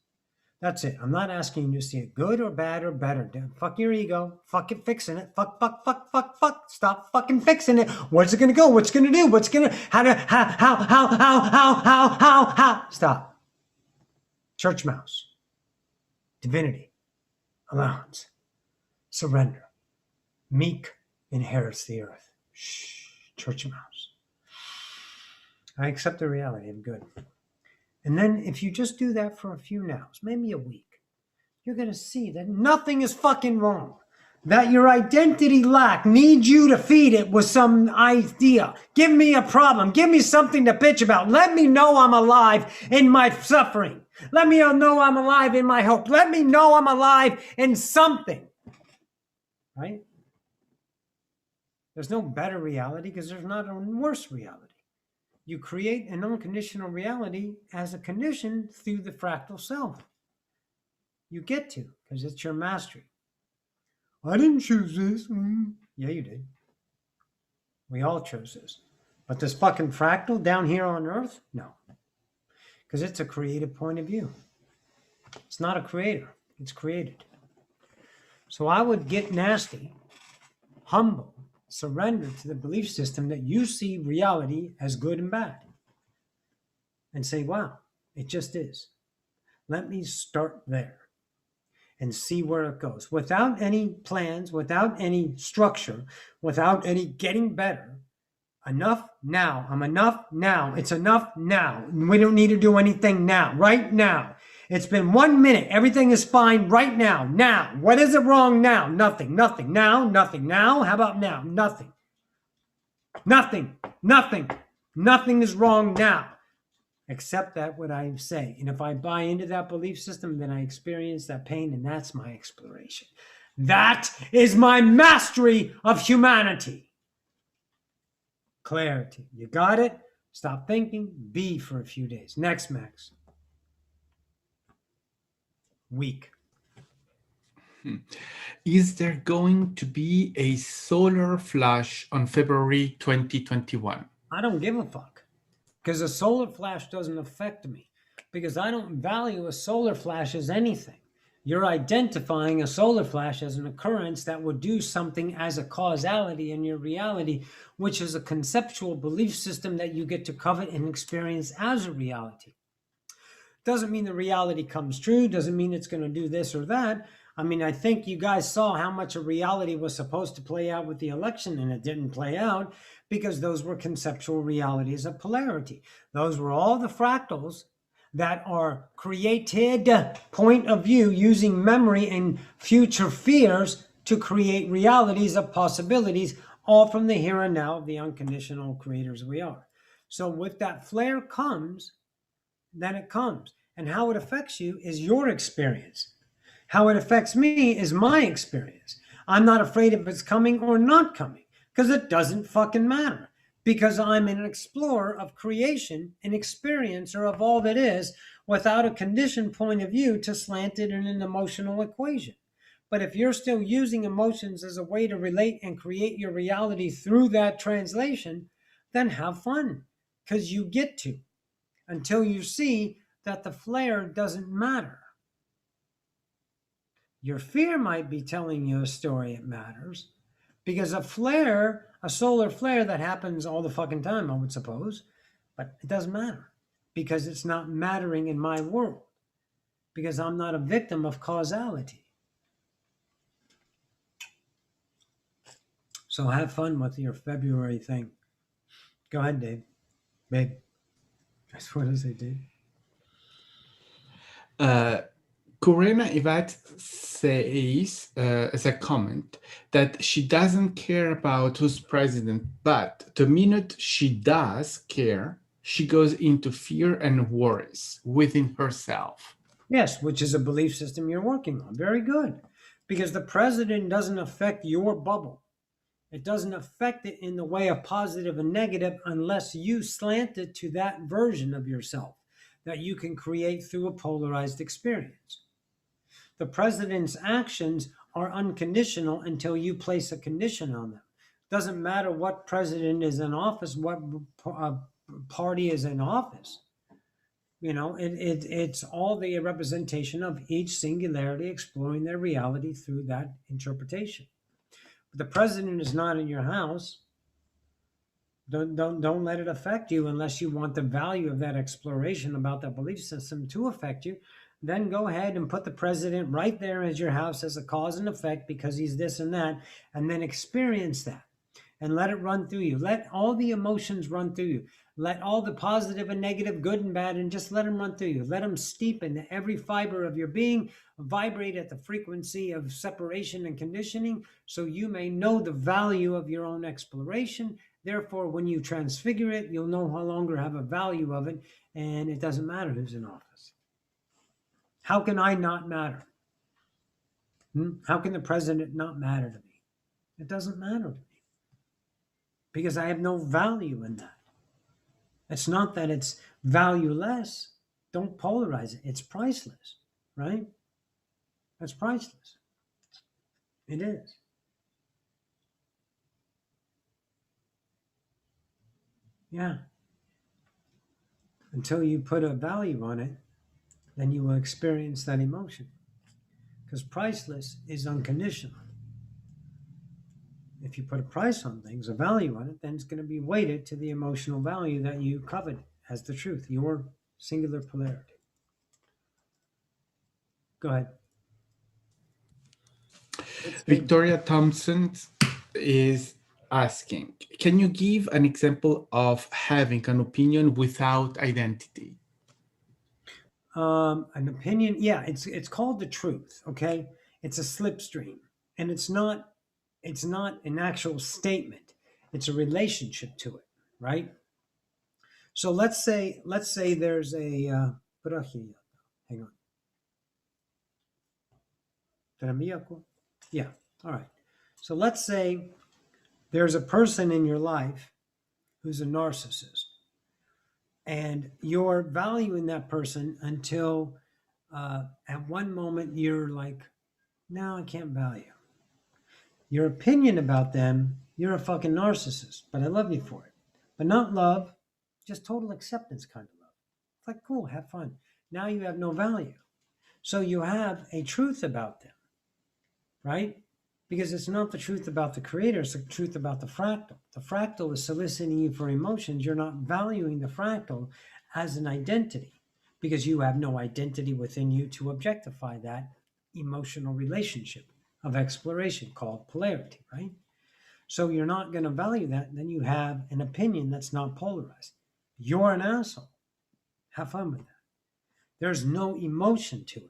That's it. I'm not asking you to see it good or bad or better. Fuck your ego. Fuck it fixing it. Fuck. Stop fucking fixing it. Where's it going to go? What's going to do? What's going to, how? Stop. Church mouse. Divinity. Allowance. Surrender. Meek inherits the earth. Shh. Church mouse. I accept the reality. I'm good. And then if you just do that for a few nows, maybe a week, you're going to see that nothing is fucking wrong. That your identity lack needs you to feed it with some idea. Give me a problem. Give me something to bitch about. Let me know I'm alive in my suffering. Let me know I'm alive in my hope. Let me know I'm alive in something. Right? There's no better reality because there's not a worse reality. You create an unconditional reality as a condition through the fractal self. You get to, because it's your mastery. I didn't choose this. Yeah, you did. We all chose this. But this fucking fractal down here on Earth? No. Because it's a creative point of view. It's not a creator. It's created. So I would get nasty, humble, surrender to the belief system that you see reality as good and bad. And say, wow, it just is. Let me start there and see where it goes. Without any plans, without any structure, without any getting better. Enough now. I'm enough now. It's enough now. We don't need to do anything now. Right now. It's been 1 minute. Everything is fine right now. Now. What is it wrong now? Nothing. Now. Nothing. Now. How about now? Nothing. Nothing is wrong now. Except that what I say. And if I buy into that belief system, then I experience that pain, and that's my exploration. That is my mastery of humanity. Clarity. You got it? Stop thinking. Be for a few days. Next, Max. Week. Is there going to be a solar flash on February 2021? I don't give a fuck. Because a solar flash doesn't affect me. Because I don't value a solar flash as anything. You're identifying a solar flash as an occurrence that would do something as a causality in your reality, which is a conceptual belief system that you get to covet and experience as a reality. Doesn't mean the reality comes true. Doesn't mean it's going to do this or that. I mean, I think you guys saw how much a reality was supposed to play out with the election, and it didn't play out because those were conceptual realities of polarity. Those were all the fractals that are created point of view using memory and future fears to create realities of possibilities, all from the here and now of the unconditional creators we are. So with that flare comes, then it comes. And how it affects you is your experience. How it affects me is my experience. I'm not afraid if it's coming or not coming because it doesn't fucking matter. Because I'm an explorer of creation, an experiencer of all that is, without a conditioned point of view to slant it in an emotional equation. But if you're still using emotions as a way to relate and create your reality through that translation, then have fun, because you get to, until you see that the flare doesn't matter. Your fear might be telling you a story it matters, because a flare, a solar flare that happens all the fucking time, I would suppose, but it doesn't matter because it's not mattering in my world, because I'm not a victim of causality. So have fun with your February thing. Go ahead, Dave. Babe. That's what I say, Dave. Corina Yvette says, as a comment, that she doesn't care about who's president, but the minute she does care, she goes into fear and worries within herself. Yes, which is a belief system you're working on. Very good. Because the president doesn't affect your bubble. It doesn't affect it in the way of positive and negative unless you slant it to that version of yourself that you can create through a polarized experience. The president's actions are unconditional until you place a condition on them. Doesn't matter what president is in office, what party is in office. You know, it's all the representation of each singularity exploring their reality through that interpretation. But the president is not in your house. Don't let it affect you unless you want the value of that exploration about that belief system to affect you. Then go ahead and put the president right there as your house as a cause and effect because he's this and that, and then experience that and let it run through you. Let all the emotions run through you. Let all the positive and negative, good and bad, and just let them run through you. Let them steep into every fiber of your being, vibrate at the frequency of separation and conditioning so you may know the value of your own exploration. Therefore, when you transfigure it, you'll no longer have a value of it, and it doesn't matter who's in office. How can I not matter? How can the president not matter to me? It doesn't matter to me because I have no value in that. It's not that it's valueless. Don't polarize it. It's priceless, right? That's priceless. It is. Yeah. Until you put a value on it, then you will experience that emotion. Because priceless is unconditional. If you put a price on things, a value on it, then it's going to be weighted to the emotional value that you covet as the truth, your singular polarity. Go ahead. Victoria Thompson is asking, can you give an example of having an opinion without identity? An opinion, yeah, it's called the truth, okay? It's a slipstream, and it's not an actual statement. It's a relationship to it, right? So let's say there's a hang on. Yeah, all right. So let's say there's a person in your life who's a narcissist, and you're valuing that person until at one moment you're like, no, I can't value. Your opinion about them, you're a fucking narcissist, but I love you for it. But not love, just total acceptance kind of love. It's like, cool, have fun. Now you have no value. So you have a truth about them, right? Because it's not the truth about the creator, it's the truth about the fractal. The fractal is soliciting you for emotions. You're not valuing the fractal as an identity because you have no identity within you to objectify that emotional relationship of exploration called polarity, right? So you're not going to value that. Then you have an opinion that's not polarized. You're an asshole. Have fun with that. There's no emotion to it.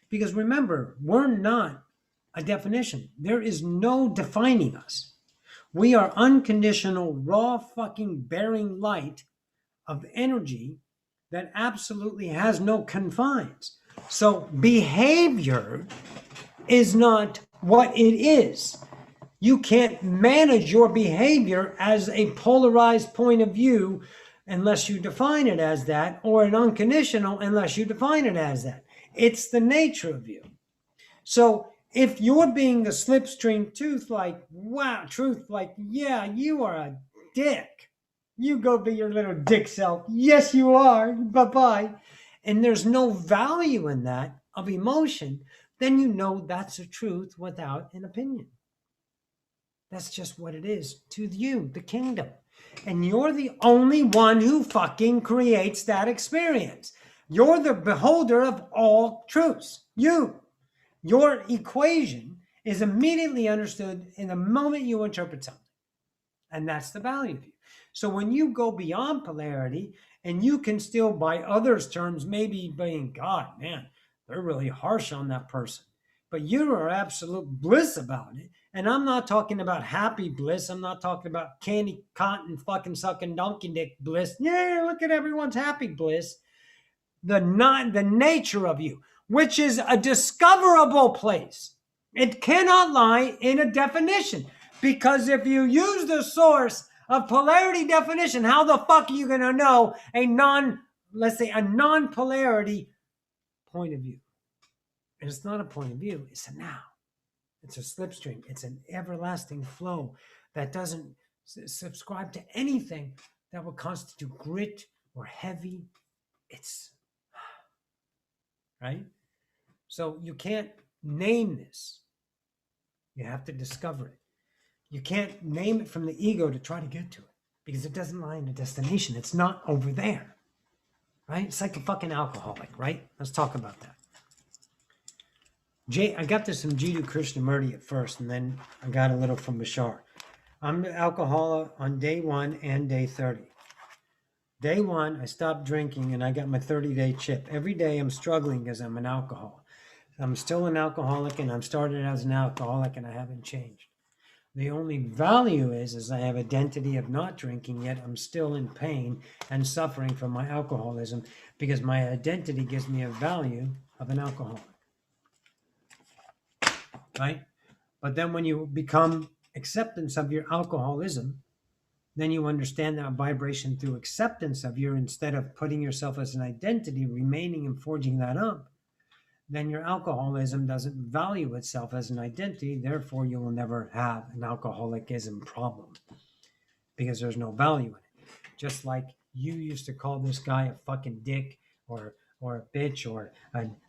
Because remember, we're not a definition. There is no defining us. We are unconditional, raw fucking bearing light of energy that absolutely has no confines. So behavior is not what it is. You can't manage your behavior as a polarized point of view unless you define it as that, or an unconditional unless you define it as that. It's the nature of you. So if you're being the slipstream truth, like, yeah, you are a dick. You go be your little dick self. Yes, you are. Bye-bye. And there's no value in that of emotion, then you know that's a truth without an opinion. That's just what it is to you, the kingdom. And you're the only one who fucking creates that experience. You're the beholder of all truths. Your equation is immediately understood in the moment you interpret something. And that's the value of you. So when you go beyond polarity, and you can still, by others' terms, maybe being, God, man, they're really harsh on that person. But you are absolute bliss about it. And I'm not talking about happy bliss. I'm not talking about candy, cotton, fucking sucking donkey dick bliss. Yeah, look at everyone's happy bliss. The nature of you, which is a discoverable place. It cannot lie in a definition, because if you use the source of polarity definition, how the fuck are you going to know a non-polarity point of view? And it's not a point of view, it's a now. It's a slipstream. It's an everlasting flow that doesn't subscribe to anything that would constitute grit or heavy. It's right? So you can't name this. You have to discover it. You can't name it from the ego to try to get to it, because it doesn't lie in a destination. It's not over there, right? It's like a fucking alcoholic, right? Let's talk about that. I got this from Jiddu Krishnamurti at first, and then I got a little from Bashar. I'm an alcoholic on day 1 and day 30. Day 1, I stopped drinking and I got my 30-day chip. Every day I'm struggling because I'm an alcoholic. I'm still an alcoholic, and I'm started as an alcoholic, and I haven't changed. The only value is I have identity of not drinking, yet I'm still in pain and suffering from my alcoholism, because my identity gives me a value of an alcoholic. Right? But then when you become acceptance of your alcoholism, then you understand that vibration through acceptance of your, instead of putting yourself as an identity, remaining and forging that up, then your alcoholism doesn't value itself as an identity. Therefore, you will never have an alcoholism problem, because there's no value in it. Just like you used to call this guy a fucking dick, or a bitch, or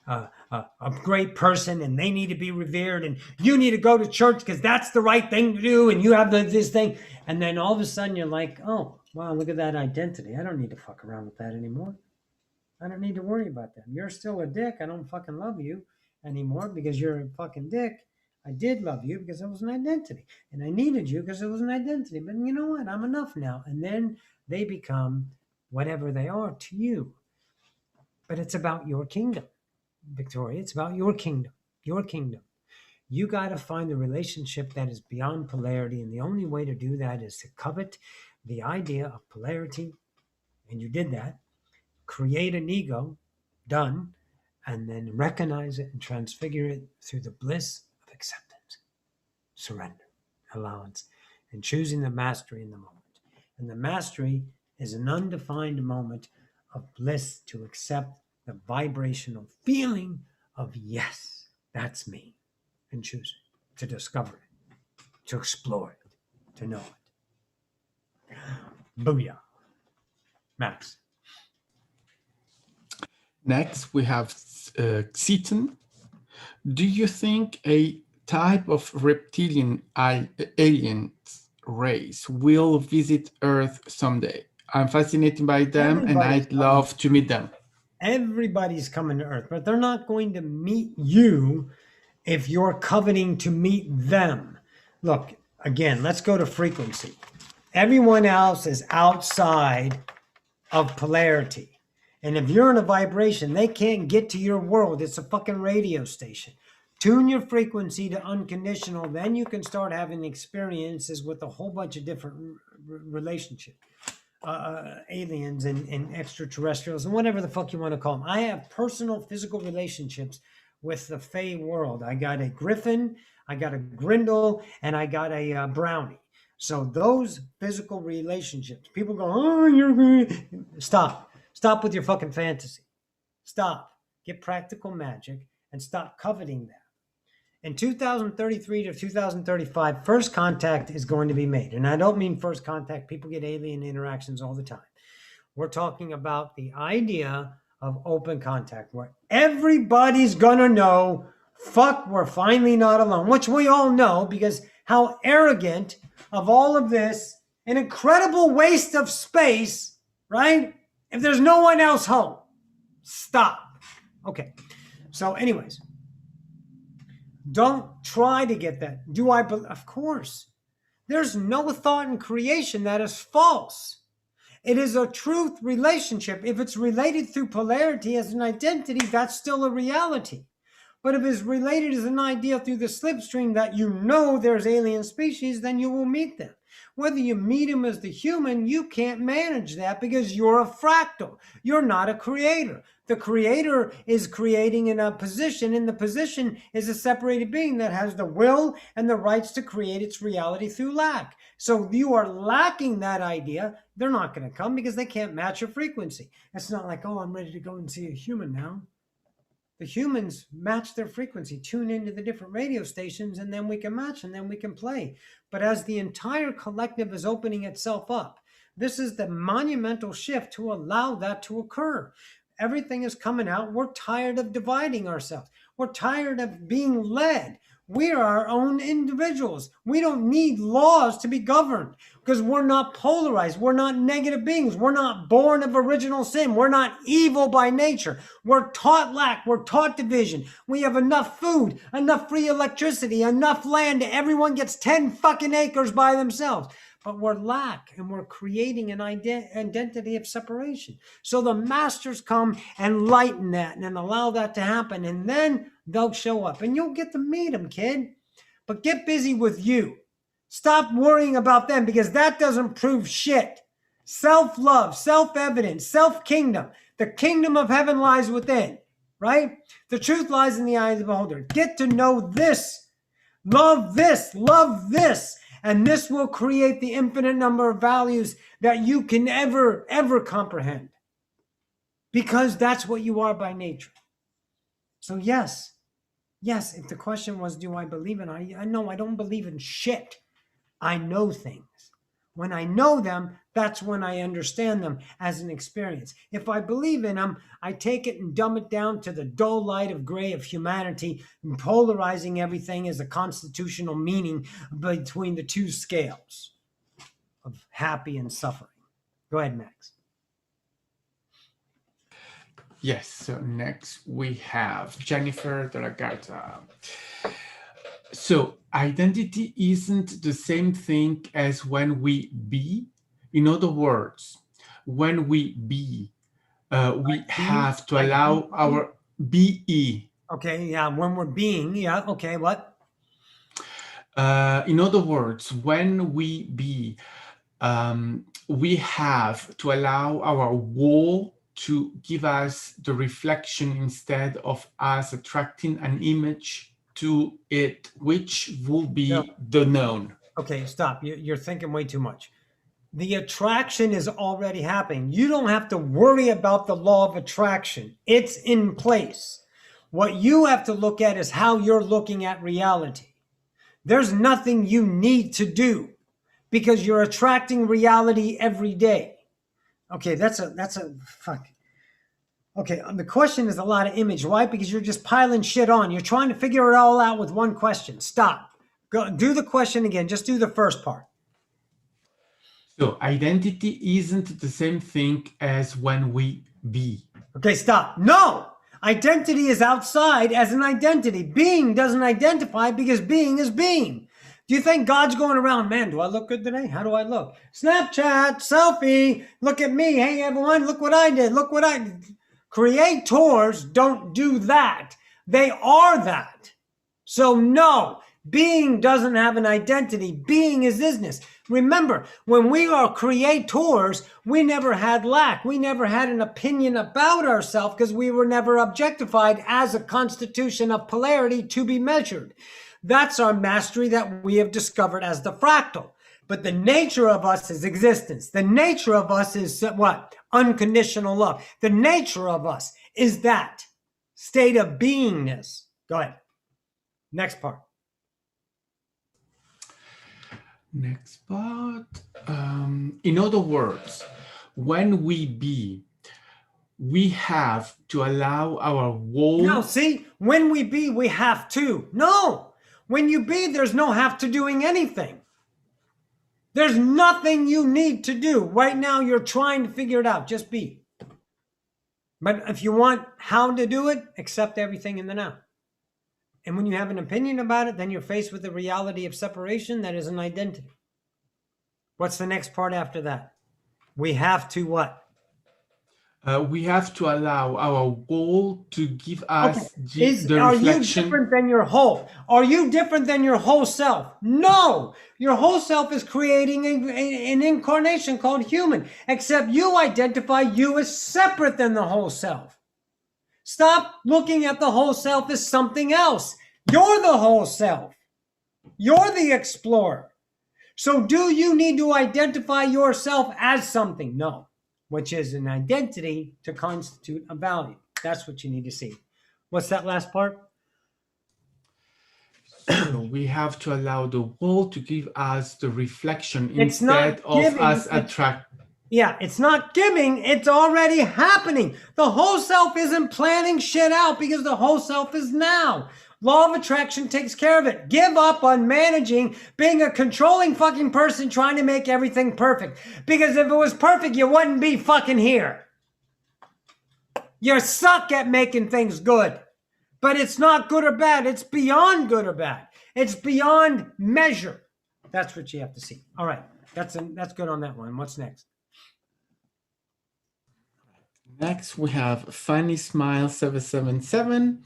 a great person, and they need to be revered, and you need to go to church because that's the right thing to do, and you have this thing. And then all of a sudden you're like, oh, wow, look at that identity. I don't need to fuck around with that anymore. I don't need to worry about them. You're still a dick. I don't fucking love you anymore because you're a fucking dick. I did love you because it was an identity, and I needed you because it was an identity. But you know what? I'm enough now. And then they become whatever they are to you. But it's about your kingdom, Victoria. It's about your kingdom. Your kingdom. You got to find the relationship that is beyond polarity. And the only way to do that is to covet the idea of polarity. And you did that. Create an ego, done, and then recognize it and transfigure it through the bliss of acceptance, surrender, allowance, and choosing the mastery in the moment. And the mastery is an undefined moment of bliss to accept the vibrational feeling of, yes, that's me, and choose it, to discover it, to explore it, to know it. Booyah. Max. Next, we have Xitan. Do you think a type of reptilian alien race will visit Earth someday? I'm fascinated by them, and I'd love to meet them. Everybody's coming to Earth, but they're not going to meet you if you're coveting to meet them. Look, again, let's go to frequency. Everyone else is outside of polarity. And if you're in a vibration, they can't get to your world. It's a fucking radio station. Tune your frequency to unconditional. Then you can start having experiences with a whole bunch of different relationships. Aliens and extraterrestrials and whatever the fuck you want to call them. I have personal physical relationships with the Fey world. I got a griffin, I got a grindle, and I got a brownie. So those physical relationships, people go, oh, you're stop. Stop with your fucking fantasy. Stop. Get practical magic and stop coveting that. In 2033 to 2035, first contact is going to be made. And I don't mean first contact. People get alien interactions all the time. We're talking about the idea of open contact where everybody's going to know, fuck, we're finally not alone, which we all know because how arrogant of all of this, an incredible waste of space, right? If there's no one else home, stop. Okay. So anyways, don't try to get that. Do I believe? Of course. There's no thought in creation that is false. It is a truth relationship. If it's related through polarity as an identity, that's still a reality. But if it's related as an idea through the slipstream that you know there's alien species, then you will meet them. Whether you meet them as the human, you can't manage that because you're a fractal. You're not a creator. The creator is creating in a position, and the position is a separated being that has the will and the rights to create its reality through lack. So if you are lacking that idea, they're not going to come because they can't match your frequency. It's not like, oh, I'm ready to go and see a human now. The humans match their frequency, tune into the different radio stations, and then we can match and then we can play. But as the entire collective is opening itself up, this is the monumental shift to allow that to occur. Everything is coming out. We're tired of dividing ourselves. We're tired of being led. We are our own individuals. We don't need laws to be governed because we're not polarized. We're not negative beings. We're not born of original sin. We're not evil by nature. We're taught lack. We're taught division. We have enough food, enough free electricity, enough land. Everyone gets 10 fucking acres by themselves. But we're lack and we're creating an identity of separation. So the masters come and lighten that and allow that to happen. And then they'll show up and you'll get to meet them, kid. But get busy with you. Stop worrying about them because that doesn't prove shit. Self-love, self-evidence, self-kingdom. The kingdom of heaven lies within, right? The truth lies in the eye of the beholder. Get to know this. Love this. Love this. And this will create the infinite number of values that you can ever comprehend. Because that's what you are by nature. So yes, if the question was, do I believe in, I know I don't believe in shit. I know things. When I know them, that's when I understand them as an experience. If I believe in them, I take it and dumb it down to the dull light of gray of humanity, and polarizing everything as a constitutional meaning between the two scales of happy and suffering. Go ahead, Max. Yes, so next we have Jennifer de la Garza. So identity isn't the same thing as when we be. In other words, when we be, we have to allow our be. Okay, yeah, when we're being, yeah, okay, what? In other words, when we be, we have to allow our wall to give us the reflection instead of us attracting an image to it, which will be the known. Okay, stop. You're thinking way too much. The attraction is already happening. You don't have to worry about the law of attraction. It's in place. What you have to look at is how you're looking at reality. There's nothing you need to do because you're attracting reality every day. Okay, that's a fuck. Okay, the question is a lot of image. Why? Because you're just piling shit on. You're trying to figure it all out with one question. Stop. Go do the question again. Just do the first part. So identity isn't the same thing as when we be. Okay, stop. No! Identity is outside as an identity. Being doesn't identify because being is being. Do you think God's going around, man, do I look good today? How do I look? Snapchat, selfie, look at me. Hey, everyone, look what I did. Look what I did. Creators don't do that. They are that. So no, being doesn't have an identity. Being is isness. Remember, when we are creators, we never had lack. We never had an opinion about ourselves because we were never objectified as a constitution of polarity to be measured. That's our mastery that we have discovered as the fractal. But the nature of us is existence. The nature of us is what? Unconditional love. The nature of us is that state of beingness. Go ahead. Next part. Next part. In other words, when we be, we have to allow our whole. No, see, when we be, we have to. No, when you be, there's no have to doing anything. There's nothing you need to do. Right now, you're trying to figure it out. Just be. But if you want how to do it, accept everything in the now. And when you have an opinion about it, then you're faced with the reality of separation that is an identity. What's the next part after that? We have to what? We have to allow our whole to give us the Are reflection. you different than your whole? Are you different than your whole self? No. Your whole self is creating an incarnation called human, except you identify you as separate than the whole self. Stop looking at the whole self as something else. You're the whole self. You're the explorer. So do you need to identify yourself as something? No. Which is an identity to constitute a value. That's what you need to see. What's that last part? So we have to allow the whole to give us the reflection instead of us attract. Yeah, it's not giving, it's already happening. The whole self isn't planning shit out because the whole self is now. Law of attraction takes care of it. Give up on managing, being a controlling fucking person trying to make everything perfect. Because if it was perfect, you wouldn't be fucking here. You suck at making things good. But it's not good or bad. It's beyond good or bad. It's beyond measure. That's what you have to see. All right. That's good on that one. What's next? Next, we have Funny Smile 777.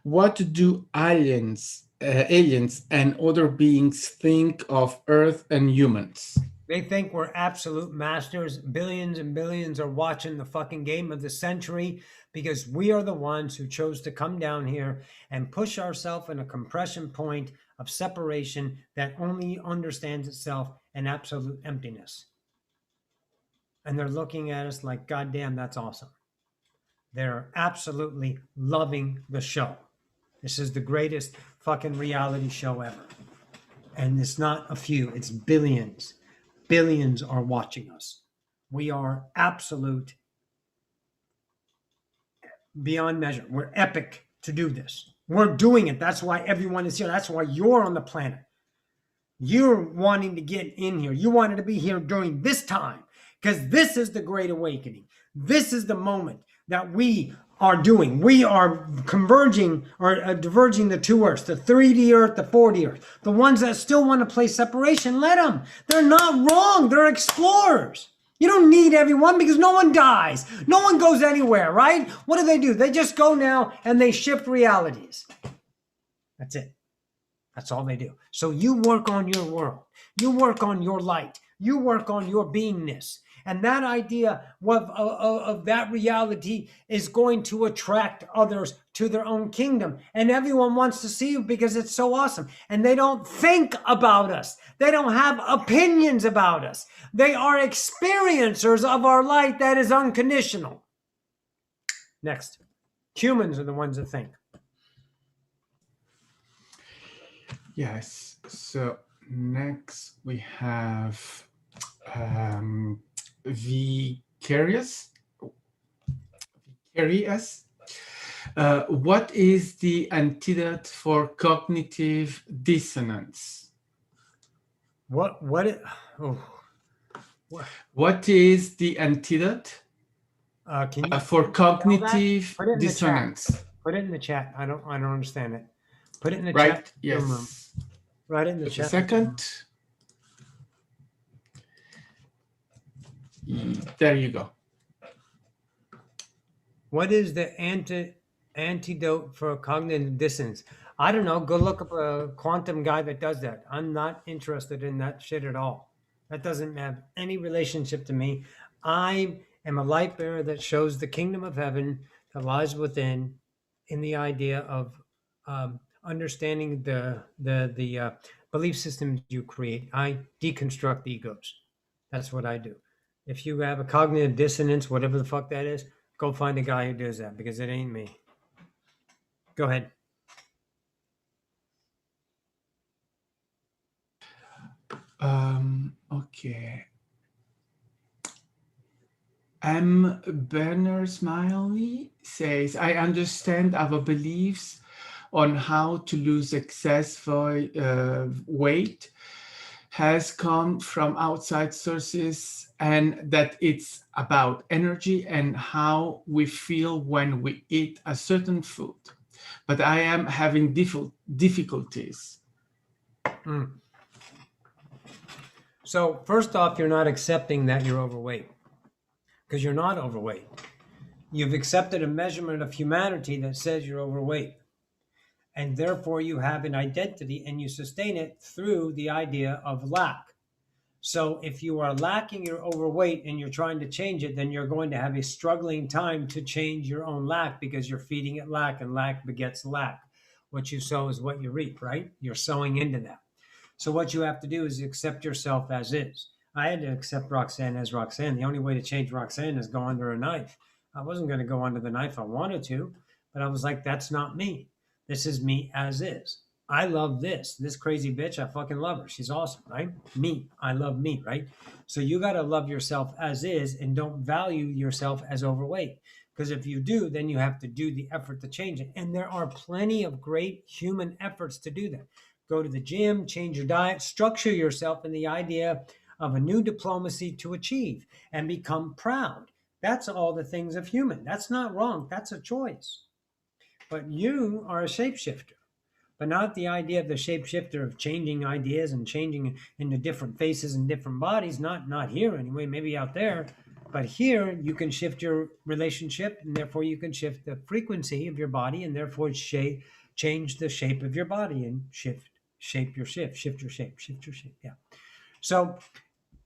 What do aliens and other beings think of Earth and humans? They think we're absolute masters. Billions and billions are watching the fucking game of the century because we are the ones who chose to come down here and push ourselves in a compression point of separation that only understands itself in absolute emptiness. And they're looking at us like, God damn, that's awesome. They're absolutely loving the show. This is the greatest fucking reality show ever. And it's not a few, it's billions. Billions are watching us. We are absolute, beyond measure. We're epic to do this. We're doing it. That's why everyone is here. That's why you're on the planet. You're wanting to get in here. You wanted to be here during this time because this is the Great Awakening. This is the moment that we are doing. We are converging or diverging the two earths, the 3D earth, the 4D earth. The ones that still want to play separation, let them. They're not wrong. They're explorers. You don't need everyone because no one dies. No one goes anywhere, right? What do? They just go now and they shift realities. That's it. That's all they do. So you work on your world. You work on your light. You work on your beingness. And that idea of that reality is going to attract others to their own kingdom. And everyone wants to see you because it's so awesome. And they don't think about us. They don't have opinions about us. They are experiencers of our light that is unconditional. Next. Humans are the ones that think. Yes. So next we have vicarious. What is the antidote for cognitive dissonance? What is the antidote for cognitive dissonance? Put it in the chat. I don't understand it. Put it in the right? chat. Yes. Write it in the Just chat. a second. There you go. What is the antidote for cognitive dissonance? I don't know. Go look up a quantum guy that does that. I'm not interested in that shit at all. That doesn't have any relationship to me. I am a light bearer that shows the kingdom of heaven that lies within, in the idea of understanding the Belief systems you create. I deconstruct egos. That's what I do. If you have a cognitive dissonance, whatever the fuck that is, go find a guy who does that because it ain't me. Go ahead. Okay. M. Berner Smiley says, I understand our beliefs on how to lose excess weight has come from outside sources and that it's about energy and how we feel when we eat a certain food. But I am having difficulties. So, first off, you're not accepting that you're overweight because you're not overweight. You've accepted a measurement of humanity that says you're overweight. And therefore, you have an identity and you sustain it through the idea of lack. So if you are lacking, you're overweight and you're trying to change it, then you're going to have a struggling time to change your own lack because you're feeding it lack and lack begets lack. What you sow is what you reap, right? You're sowing into that. So what you have to do is accept yourself as is. I had to accept Roxanne as Roxanne. The only way to change Roxanne is go under a knife. I wasn't going to go under the knife. I wanted to, but I was like, that's not me. This is me as is. I love this crazy bitch. I fucking love her. She's awesome, right? Me. I love me, right? So you got to love yourself as is and don't value yourself as overweight. Because if you do, then you have to do the effort to change it. And there are plenty of great human efforts to do that. Go to the gym, change your diet, structure yourself in the idea of a new diplomacy to achieve and become proud. That's all the things of human. That's not wrong. That's a choice. But you are a shapeshifter, but not the idea of the shapeshifter of changing ideas and changing into different faces and different bodies. Not here anyway, maybe out there. But here you can shift your relationship and therefore you can shift the frequency of your body and therefore change the shape of your body and shift your shape. Yeah. So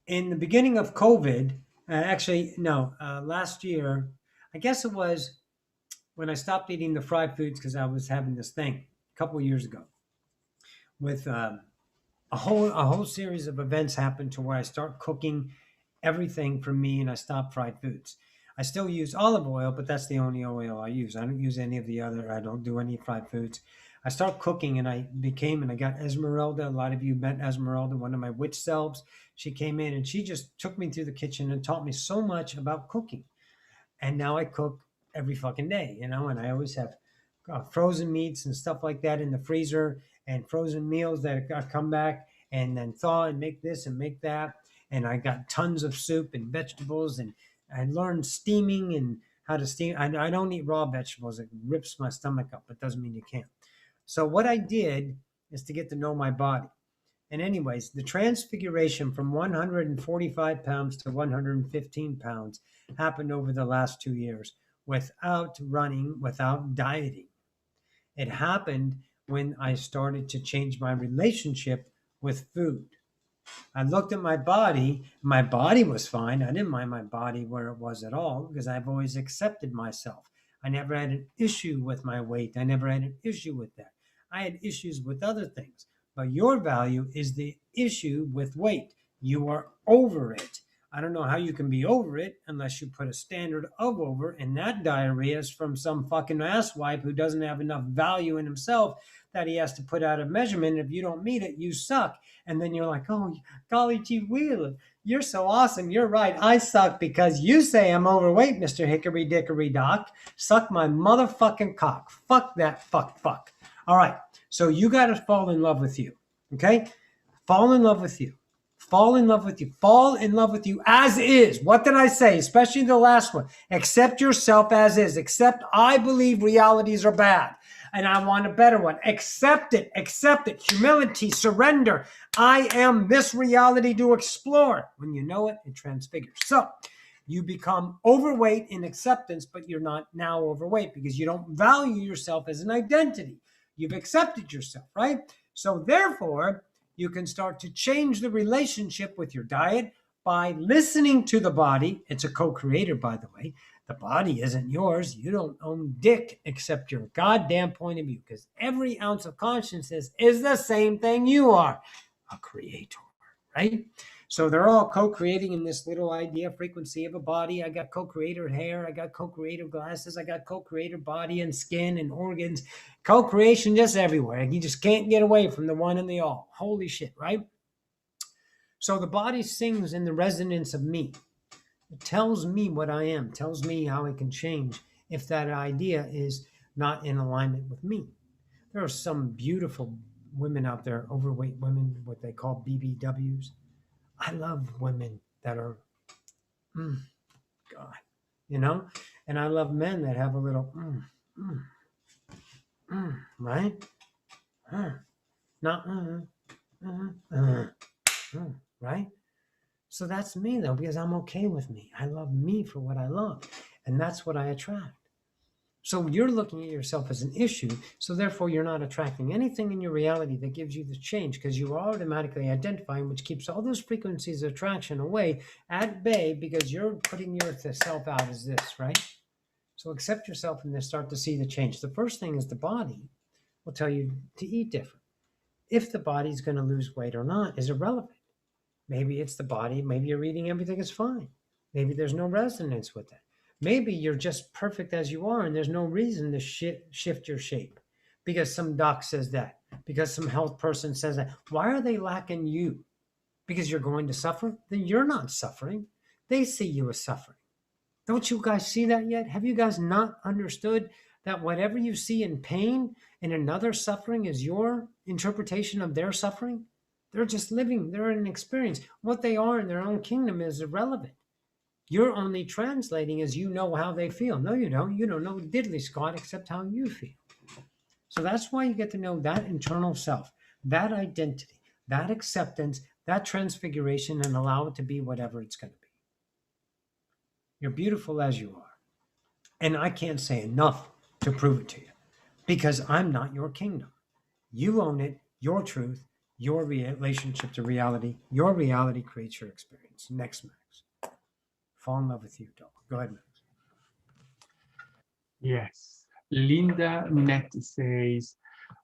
in the beginning of COVID, last year, I guess it was when I stopped eating the fried foods because I was having this thing a couple of years ago with a whole series of events happened to where I start cooking everything for me and I stop fried foods. I still use olive oil, but that's the only oil I use. I don't use any of the other. I don't do any fried foods. I start cooking and I got Esmeralda. A lot of you met Esmeralda, one of my witch selves. She came in and she just took me through the kitchen and taught me so much about cooking. And now I cook every fucking day, and I always have frozen meats and stuff like that in the freezer and frozen meals that come back and then thaw and make this and make that. And I got tons of soup and vegetables and I learned steaming and how to steam. I don't eat raw vegetables. It rips my stomach up, but doesn't mean you can't. So what I did is to get to know my body. And anyways, the transfiguration from 145 pounds to 115 pounds happened over the last 2 years without running, without dieting. It happened when I started to change my relationship with food. I looked at my body. My body was fine. I didn't mind my body where it was at all because I've always accepted myself. I never had an issue with my weight. I never had an issue with that. I had issues with other things. But your value is the issue with weight. You are over it. I don't know how you can be over it unless you put a standard of over, and that diarrhea is from some fucking asswipe who doesn't have enough value in himself that he has to put out a measurement. If you don't meet it, you suck. And then you're like, oh, golly gee Wheeler, you're so awesome. You're right. I suck because you say I'm overweight, Mr. Hickory Dickory Dock. Suck my motherfucking cock. Fuck that fuck. All right. So you got to fall in love with you. Okay? Fall in love with you. Fall in love with you. Fall in love with you as is. What did I say? Especially the last one. Accept yourself as is. Accept I believe realities are bad and I want a better one. Accept it. Accept it. Humility, surrender. I am this reality to explore. When you know it, it transfigures. So you become overweight in acceptance, but you're not now overweight because you don't value yourself as an identity. You've accepted yourself, right? So therefore, you can start to change the relationship with your diet by listening to the body. It's a co-creator, by the way. The body isn't yours. You don't own dick except your goddamn point of view, because every ounce of consciousness is the same thing you are, a creator, right? So they're all co-creating in this little idea frequency of a body. I got co-creator hair. I got co-creator glasses. I got co-creator body and skin and organs. Co-creation just everywhere. You just can't get away from the one and the all. Holy shit, right? So the body sings in the resonance of me. It tells me what I am, tells me how it can change if that idea is not in alignment with me. There are some beautiful women out there, overweight women, what they call BBWs. I love women that are, God, you know? And I love men that have a little, right? Not, right? So that's me, though, because I'm okay with me. I love me for what I love. And that's what I attract. So you're looking at yourself as an issue. So therefore, you're not attracting anything in your reality that gives you the change, because you are automatically identifying, which keeps all those frequencies of attraction away at bay, because you're putting yourself out as this, right? So accept yourself and then start to see the change. The first thing is the body will tell you to eat different. If the body's going to lose weight or not is irrelevant. Maybe it's the body. Maybe you're eating everything is fine. Maybe there's no resonance with it. Maybe you're just perfect as you are, and there's no reason to shift your shape because some doc says that, because some health person says that. Why are they lacking you? Because you're going to suffer? Then you're not suffering. They see you as suffering. Don't you guys see that yet? Have you guys not understood that whatever you see in pain in another suffering is your interpretation of their suffering? They're just living, they're in an experience. What they are in their own kingdom is irrelevant. You're only translating as you know how they feel. No, you don't. You don't know diddly squat except how you feel. So that's why you get to know that internal self, that identity, that acceptance, that transfiguration, and allow it to be whatever it's going to be. You're beautiful as you are. And I can't say enough to prove it to you, because I'm not your kingdom. You own it, your truth, your relationship to reality. Your reality creates your experience. Next, Max. Fall in love with you, dog. Go ahead, Max. Yes. Linda Net says,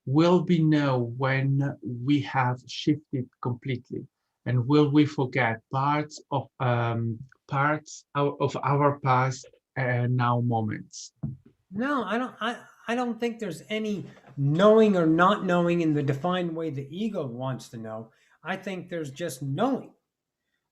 will we know when we have shifted completely? And will we forget parts of our past now moments? No, I don't think there's any knowing or not knowing in the defined way the ego wants to know. I think there's just knowing.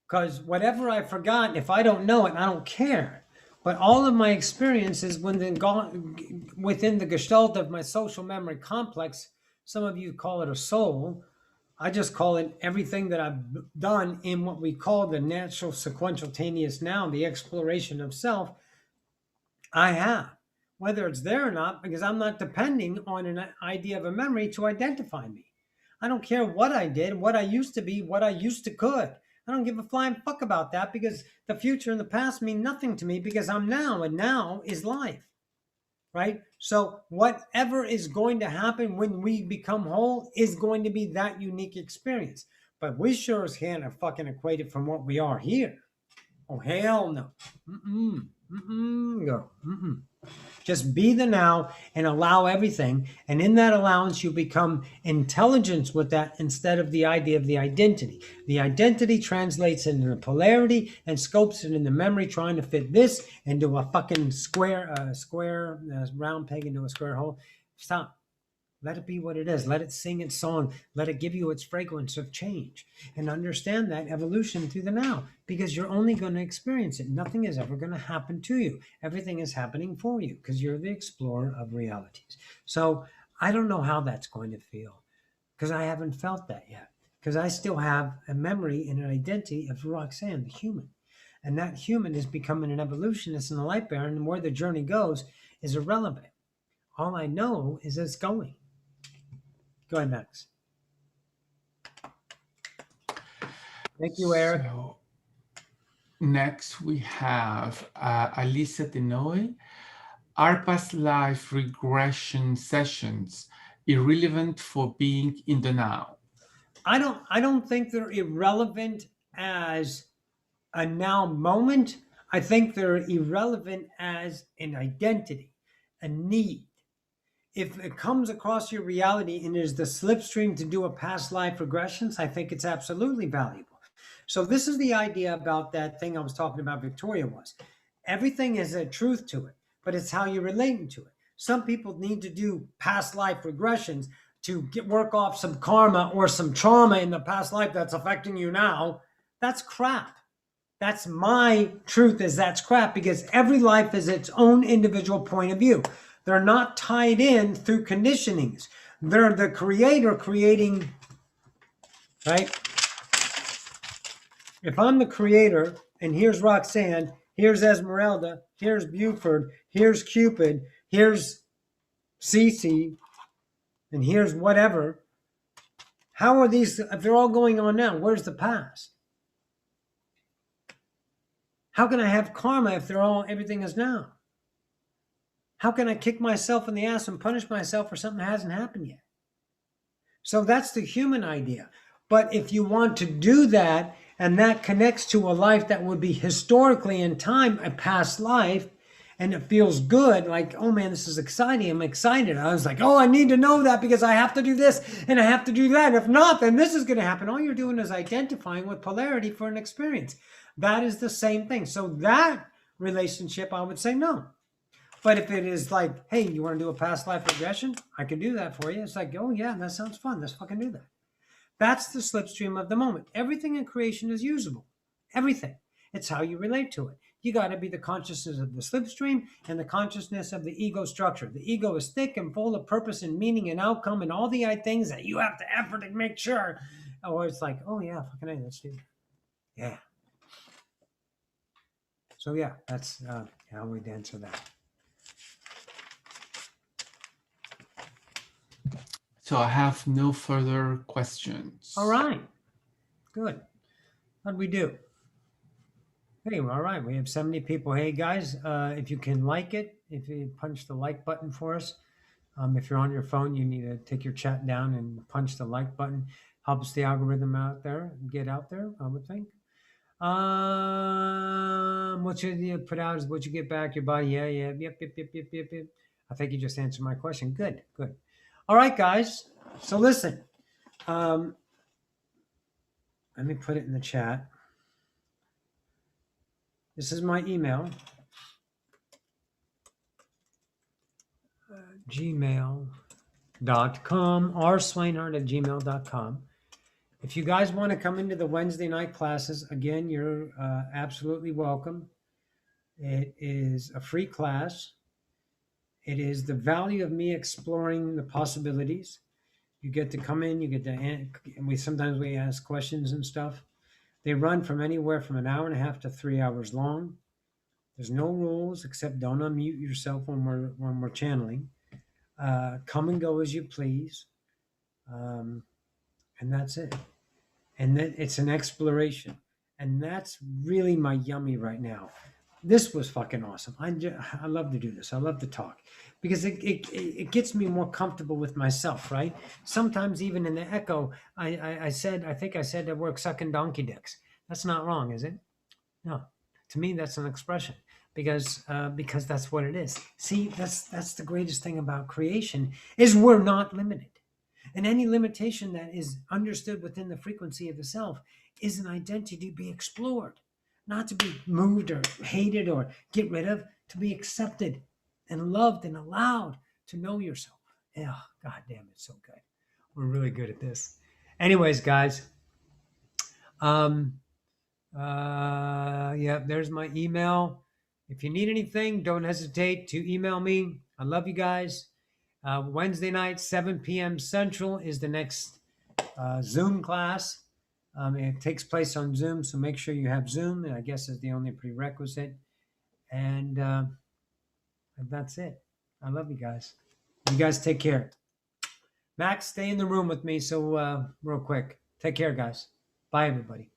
Because whatever I've forgotten, if I don't know it, I don't care. But all of my experiences within the gestalt of my social memory complex, some of you call it a soul, I just call it everything that I've done in what we call the natural sequentialtaneous now, the exploration of self, I have. Whether it's there or not, because I'm not depending on an idea of a memory to identify me. I don't care what I did, what I used to be, what I used to could. I don't give a flying fuck about that, because the future and the past mean nothing to me, because I'm now, and now is life, right? So whatever is going to happen when we become whole is going to be that unique experience. But we sure as can't fucking equate it from what we are here. Oh, hell no. Girl. Just be the now and allow everything. And in that allowance, you become intelligence with that instead of the idea of the identity. The identity translates into the polarity and scopes it in the memory, trying to fit this into a fucking round peg into a square hole. Stop. Let it be what it is. Let it sing its song. Let it give you its fragrance of change. And understand that evolution through the now, because you're only going to experience it. Nothing is ever going to happen to you. Everything is happening for you, because you're the explorer of realities. So I don't know how that's going to feel, because I haven't felt that yet. Because I still have a memory and an identity of Roxanne, the human. And that human is becoming an evolutionist and a light bearer, and where the journey goes is irrelevant. All I know is it's going. Go ahead, Max. Thank you, Eric. So, next we have Alisa Denoy. Are past life regression sessions irrelevant for being in the now? I don't think they're irrelevant as a now moment. I think they're irrelevant as an identity, a need. If it comes across your reality and is the slipstream to do a past life regressions, I think it's absolutely valuable. So this is the idea about that thing I was talking about, Victoria, was everything has a truth to it, but it's how you're relating to it. Some people need to do past life regressions to work off some karma or some trauma in the past life that's affecting you now. That's crap. That's my truth, is that's crap, because every life is its own individual point of view. They're not tied in through conditionings. They're the creator creating, right? If I'm the creator, and here's Roxanne, here's Esmeralda, here's Buford, here's Cupid, here's Cece, and here's whatever, how are these, if they're all going on now, where's the past? How can I have karma if they're all, everything is now? How can I kick myself in the ass and punish myself for something that hasn't happened yet? So that's the human idea. But if you want to do that, and that connects to a life that would be historically in time, a past life, and it feels good, like, oh man, this is exciting. I'm excited. I was like, oh, I need to know that because I have to do this and I have to do that. If not, then this is going to happen. All you're doing is identifying with polarity for an experience. That is the same thing. So that relationship, I would say no. But if it is like, hey, you want to do a past life regression? I can do that for you. It's like, oh yeah, that sounds fun. Let's fucking do that. That's the slipstream of the moment. Everything in creation is usable. Everything. It's how you relate to it. You got to be the consciousness of the slipstream and the consciousness of the ego structure. The ego is thick and full of purpose and meaning and outcome and all the things that you have to effort to make sure. Or it's like, oh yeah, fucking A, let's do that. Yeah. So yeah, that's how we'd answer that. So I have no further questions. All right. Good. How'd we do? Hey, all right. We have 70 people. Hey, guys, if you can like it, if you punch the like button for us. If you're on your phone, you need to take your chat down and punch the like button. Helps the algorithm out there, get out there, I would think. What you put out is what you get back, your body. Yeah, yep. I think you just answered my question. Good. All right, guys. So listen, let me put it in the chat. This is my email, gmail.com, rswinehart@gmail.com. If you guys want to come into the Wednesday night classes, again, you're absolutely welcome. It is a free class. It is the value of me exploring the possibilities. You get to come in, you get to, and sometimes we ask questions and stuff. They run from anywhere from an hour and a half to 3 hours long. There's no rules except don't unmute yourself when we're channeling. Come and go as you please, and that's it. And then it's an exploration, and that's really my yummy right now. This was fucking awesome. I love to do this. I love to talk because it gets me more comfortable with myself, right? Sometimes even in the echo, I think I said that we're sucking donkey dicks. That's not wrong, is it? No, to me that's an expression because that's what it is. See, that's the greatest thing about creation is we're not limited, and any limitation that is understood within the frequency of the self is an identity to be explored. Not to be moved or hated or get rid of, to be accepted and loved and allowed to know yourself. Yeah, God damn, it's so good. We're really good at this. Anyways, guys, there's my email. If you need anything, don't hesitate to email me. I love you guys. Wednesday night, 7 p.m. Central is the next Zoom class. It takes place on Zoom, so make sure you have Zoom, and I guess is the only prerequisite. And that's it. I love you guys. You guys take care. Max, stay in the room with me. So real quick, take care, guys. Bye, everybody.